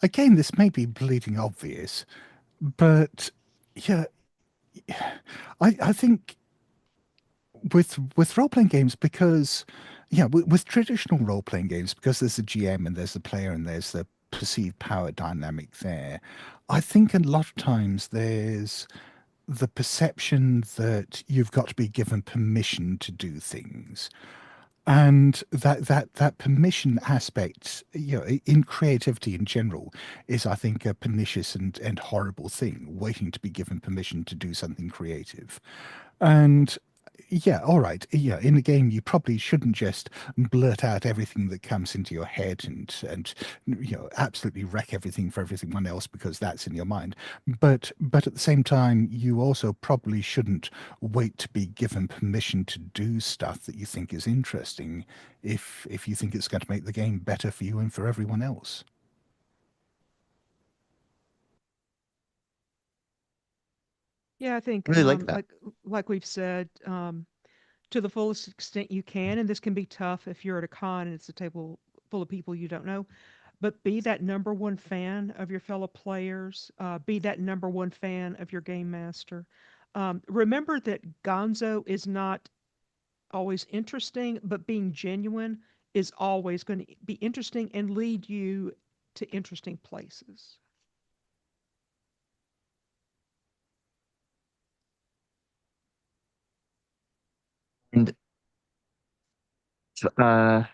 Speaker 5: again, this may be bleeding obvious, but yeah, I think with role playing games, because with traditional role playing games, because there's a GM and there's the player and there's the perceived power dynamic there, I think a lot of times there's the perception that you've got to be given permission to do things. And that permission aspect, you know, in creativity in general, is, I think, a pernicious and horrible thing, waiting to be given permission to do something creative. And yeah, all right. Yeah, in the game, you probably shouldn't just blurt out everything that comes into your head and you know, absolutely wreck everything for everyone else because that's in your mind. But at the same time, you also probably shouldn't wait to be given permission to do stuff that you think is interesting if you think it's going to make the game better for you and for everyone else.
Speaker 6: Yeah, I think
Speaker 1: Really like that.
Speaker 6: like we've said, to the fullest extent you can, and this can be tough if you're at a con and it's a table full of people you don't know, but be that number one fan of your fellow players, be that number one fan of your game master. Remember that Gonzo is not always interesting, but being genuine is always going to be interesting and lead you to interesting places.
Speaker 1: And uh,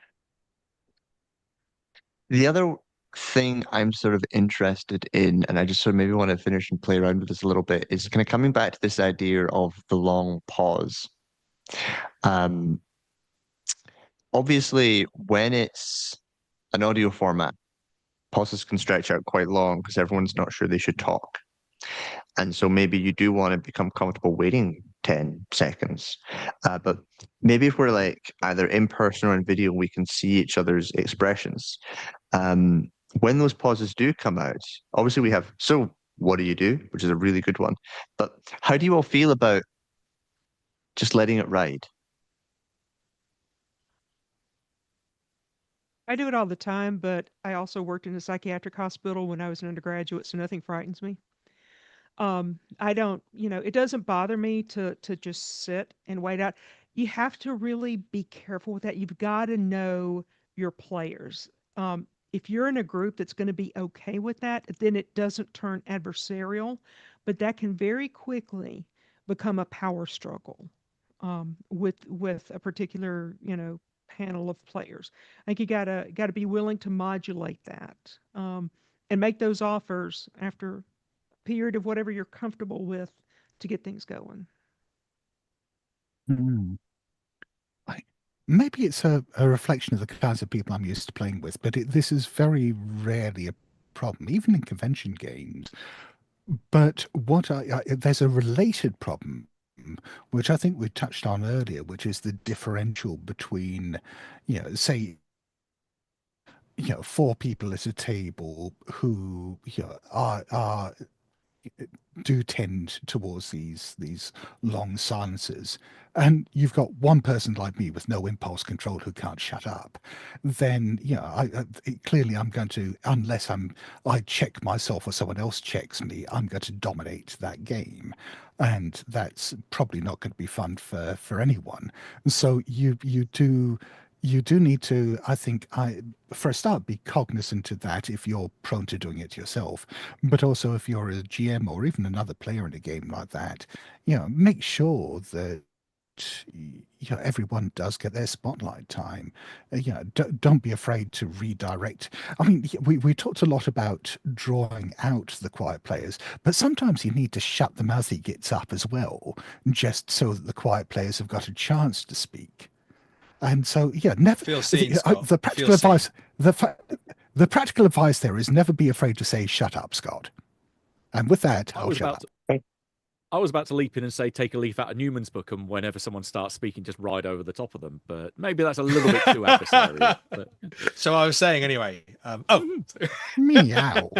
Speaker 1: the other thing I'm sort of interested in, and I just sort of maybe want to finish and play around with this a little bit, is kind of coming back to this idea of the long pause. Um, Obviously, when it's an audio format, pauses can stretch out quite long because everyone's not sure they should talk. And so maybe you do want to become comfortable waiting 10 seconds. But maybe if we're like either in person or in video, we can see each other's expressions. Um, when those pauses do come out, obviously we have, so what do you do? Which is a really good one. But how do you all feel about just letting it ride?
Speaker 6: I do it all the time, but I also worked in a psychiatric hospital when I was an undergraduate, so nothing frightens me. I don't, it doesn't bother me to just sit and wait out. You have to really be careful with that. You've got to know your players. If you're in a group that's going to be okay with that, then it doesn't turn adversarial, but that can very quickly become a power struggle with a particular, panel of players. I think you gotta be willing to modulate that and make those offers after period of whatever you're comfortable with to get things going.
Speaker 5: Hmm. I, maybe it's a reflection of the kinds of people I'm used to playing with, but this is very rarely a problem, even in convention games. But there's a related problem, which I think we touched on earlier, which is the differential between, say, four people at a table who, are do tend towards these long silences, and you've got one person like me with no impulse control who can't shut up, then clearly I'm going to, unless I check myself or someone else checks me, I'm going to dominate that game, and that's probably not going to be fun for anyone. So you do need to, I think, for a start, be cognizant of that if you're prone to doing it yourself. But also, if you're a GM or even another player in a game like that, make sure that everyone does get their spotlight time. Don't be afraid to redirect. I mean, we talked a lot about drawing out the quiet players, but sometimes you need to shut the mouth he gets up as well, just so that the quiet players have got a chance to speak. And so, yeah, never
Speaker 2: Feel seen, Scott.
Speaker 5: the
Speaker 2: Feel
Speaker 5: practical
Speaker 2: seen.
Speaker 5: advice. The practical advice there is never be afraid to say "shut up, Scott." And with that,
Speaker 3: I
Speaker 5: I'll
Speaker 3: was
Speaker 5: shut
Speaker 3: about
Speaker 5: up.
Speaker 3: to, I was about to leap in and say take a leaf out of Newman's book, and whenever someone starts speaking, just ride over the top of them. But maybe that's a little bit too adversarial. But
Speaker 2: So I was saying anyway. Oh,
Speaker 5: Meow.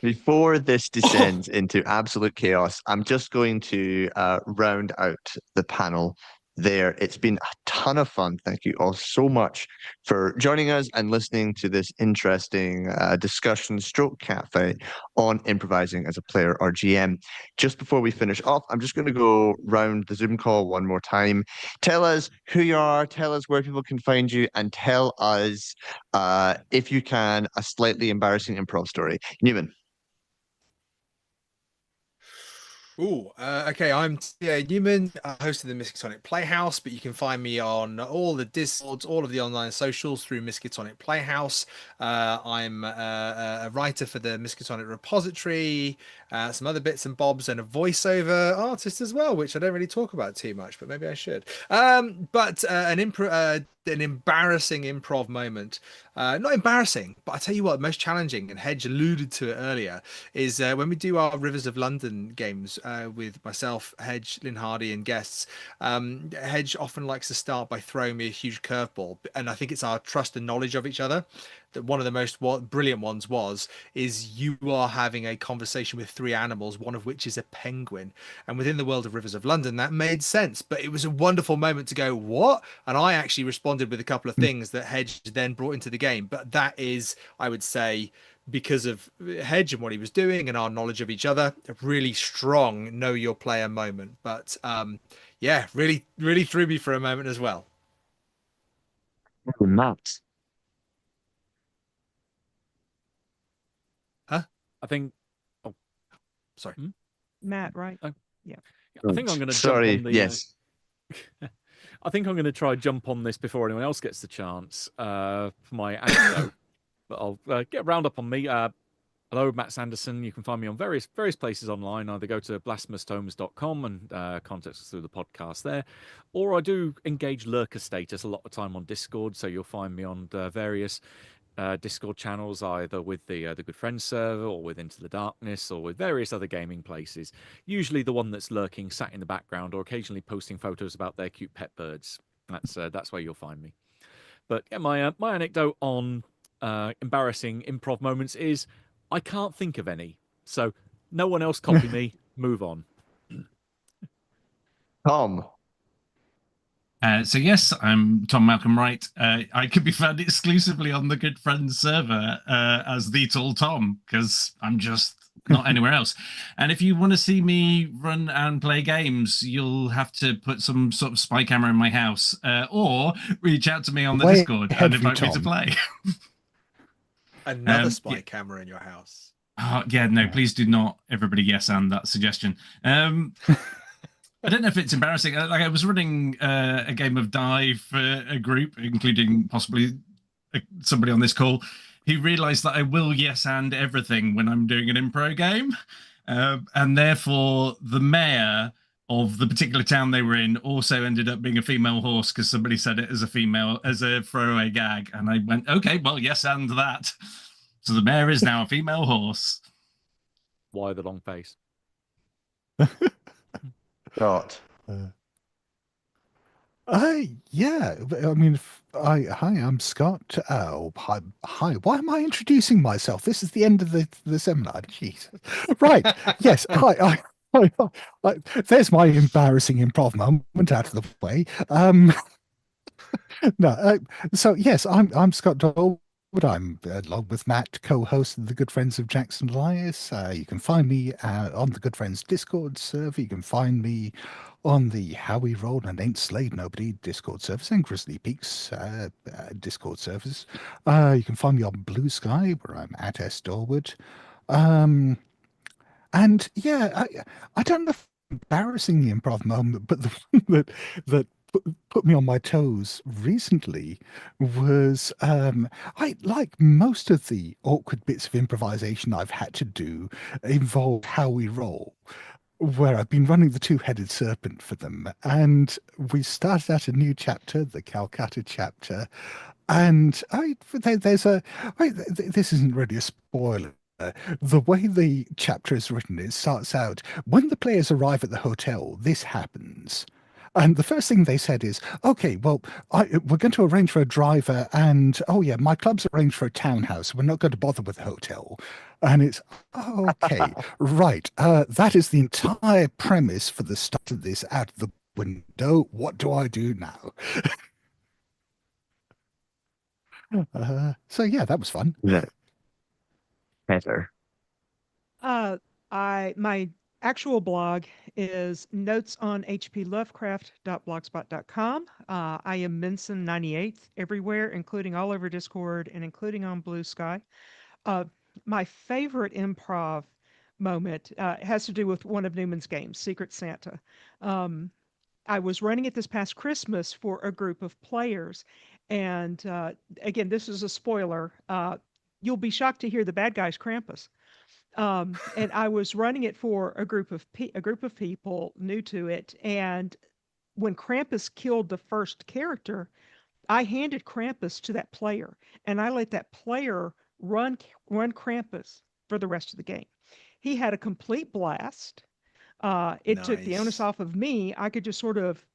Speaker 1: Before this descends into absolute chaos, I'm just going to round out the panel there. It's been a ton of fun. Thank you all so much for joining us and listening to this interesting discussion stroke cafe on improvising as a player or GM. Just before we finish off, I'm just going to go round the Zoom call one more time. Tell us who you are, tell us where people can find you, and tell us, if you can, a slightly embarrassing improv story. Newman.
Speaker 2: Okay. I'm Newman, host of the Miskatonic Playhouse, but you can find me on all the Discords, all of the online socials through Miskatonic Playhouse. I'm a writer for the Miskatonic repository, some other bits and bobs, and a voiceover artist as well, which I don't really talk about too much, but maybe I should. But an embarrassing improv moment. Not embarrassing, but I tell you what, most challenging, and Hedge alluded to it earlier, is when we do our Rivers of London games with myself, Hedge, Lynn Hardy, and guests. Hedge often likes to start by throwing me a huge curveball, and I think it's our trust and knowledge of each other. That one of the most brilliant ones is you are having a conversation with three animals, one of which is a penguin, and within the world of Rivers of London, that made sense. But it was a wonderful moment to go, what? And I actually responded with a couple of things that Hedge then brought into the game. But that is, I would say, because of Hedge and what he was doing and our knowledge of each other, a really strong know your player moment. But yeah, really, really threw me for a moment as well.
Speaker 1: Oh, Matt.
Speaker 2: Huh?
Speaker 3: I think. Oh,
Speaker 2: Sorry.
Speaker 6: Matt, right?
Speaker 3: Oh.
Speaker 6: Yeah.
Speaker 3: I think I'm going to jump
Speaker 1: Sorry,
Speaker 3: on the.
Speaker 1: yes.
Speaker 3: I think I'm going to try jump on this before anyone else gets the chance for my anecdote. But I'll get round up on me. Hello, Matt Sanderson. You can find me on various places online. Either go to blasphemoustomes.com and contact us through the podcast there, or I do engage lurker status a lot of time on Discord. So you'll find me on various Discord channels, either with the Good Friends server, or with Into the Darkness, or with various other gaming places. Usually the one that's lurking, sat in the background, or occasionally posting photos about their cute pet birds. That's where you'll find me. But yeah, my anecdote on embarrassing improv moments is I can't think of any. So no one else copy me. Move on.
Speaker 1: Tom.
Speaker 4: So yes, I'm Tom Malcolm Wright. I could be found exclusively on the Good Friends server as the Tall Tom, because I'm just not anywhere else. And if you want to see me run and play games, you'll have to put some sort of spy camera in my house, or reach out to me on the
Speaker 5: Way
Speaker 4: Discord
Speaker 5: ahead
Speaker 4: and
Speaker 5: of you,
Speaker 4: invite me to
Speaker 5: Tom.
Speaker 4: play.
Speaker 2: Another spy
Speaker 4: Yeah.
Speaker 2: camera in your house.
Speaker 4: Oh, yeah, no, please do not, everybody, yes, and that suggestion. I don't know if it's embarrassing. Like, I was running a game of Dive for a group, including possibly somebody on this call, who realised that I will yes and everything when I'm doing an improv game, and therefore the mayor of the particular town they were in also ended up being a female horse because somebody said it as a throwaway gag, and I went, okay, well, yes and that. So the mayor is now a female horse.
Speaker 3: Why the long face?
Speaker 1: Scott.
Speaker 5: Yeah. I mean, hi, I'm Scott. Hi. Why am I introducing myself? This is the end of the seminar. Jesus. Right. Yes. There's my embarrassing improv moment out of the way. No. So yes, I'm Scott Dorward. I'm along with Matt, co-host of the Good Friends of Jackson Elias. You can find me on the Good Friends Discord server. You can find me on the How We Roll and Ain't Slayed Nobody Discord servers and Grizzly Peaks Discord servers. You can find me on Blue Sky, where I'm at S. Dorward. And yeah, I don't know if embarrassing the improv moment, but the one that put me on my toes recently was I like most of the awkward bits of improvisation I've had to do involve How We Roll, where I've been running the two-headed serpent for them, and we started out a new chapter, the Calcutta chapter, and this isn't really a spoiler. The way the chapter is written, it starts out, when the players arrive at the hotel, this happens. And the first thing they said is, okay, well, we're going to arrange for a driver, and oh yeah, my club's arranged for a townhouse. We're not going to bother with a hotel. And it's, okay, right. That is the entire premise for the start of this out of the window. What do I do now? So yeah, that was fun.
Speaker 1: Yeah. Heather.
Speaker 6: My actual blog is notesonhplovecraft.blogspot.com. I am Minson98 everywhere, including all over Discord and including on Blue Sky. My favorite improv moment. It has to do with one of Newman's games, Secret Santa. Um, I was running it this past Christmas for a group of players. And again, this is a spoiler. You'll be shocked to hear the bad guy's Krampus. And I was running it for a group of people new to it. And when Krampus killed the first character, I handed Krampus to that player, and I let that player run Krampus for the rest of the game. He had a complete blast. It took the onus
Speaker 2: Nice.
Speaker 6: off of me. I could just sort of,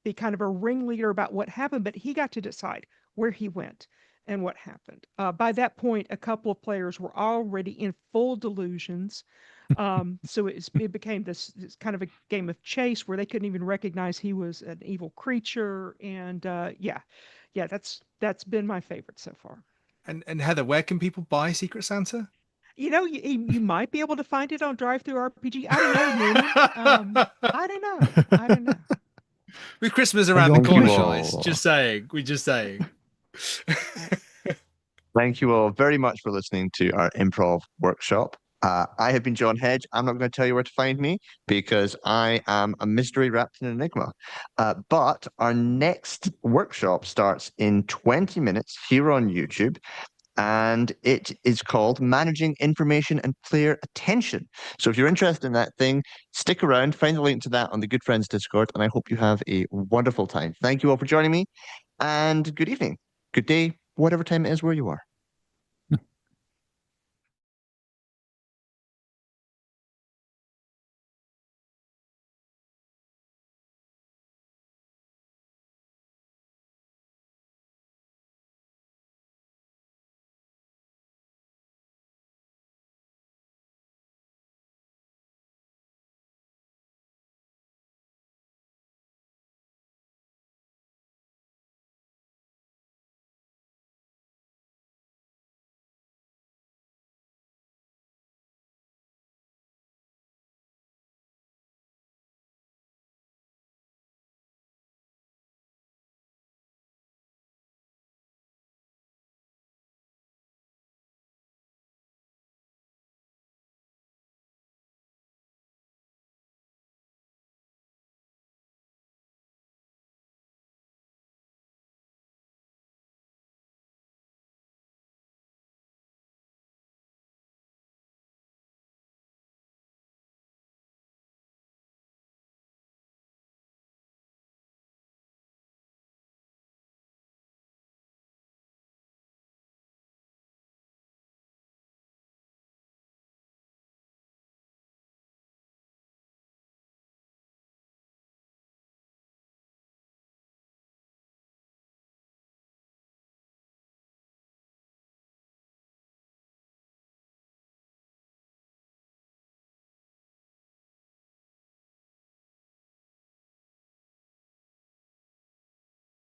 Speaker 6: be kind of a ringleader about what happened, but he got to decide where he went and what happened. By that point, a couple of players were already in full delusions. So it became this kind of a game of chase where they couldn't even recognize he was an evil creature. And yeah, that's been my favorite so far.
Speaker 2: And Heather, where can people buy Secret Santa?
Speaker 6: You might be able to find it on Drive Through RPG. I don't know, Newman. I don't know. I don't know.
Speaker 2: With Christmas around the
Speaker 1: Thank
Speaker 2: corner,
Speaker 1: you
Speaker 2: guys.
Speaker 1: all.
Speaker 2: Just saying. We're just saying.
Speaker 1: Thank you all very much for listening to our improv workshop. I have been John Hedge. I'm not going to tell you where to find me because I am a mystery wrapped in an enigma. But our next workshop starts in 20 minutes here on YouTube. And it is called Managing Information and Player Attention. So if you're interested in that thing, stick around, find the link to that on the Good Friends Discord, and I hope you have a wonderful time. Thank you all for joining me, and good evening, good day, whatever time it is where you are.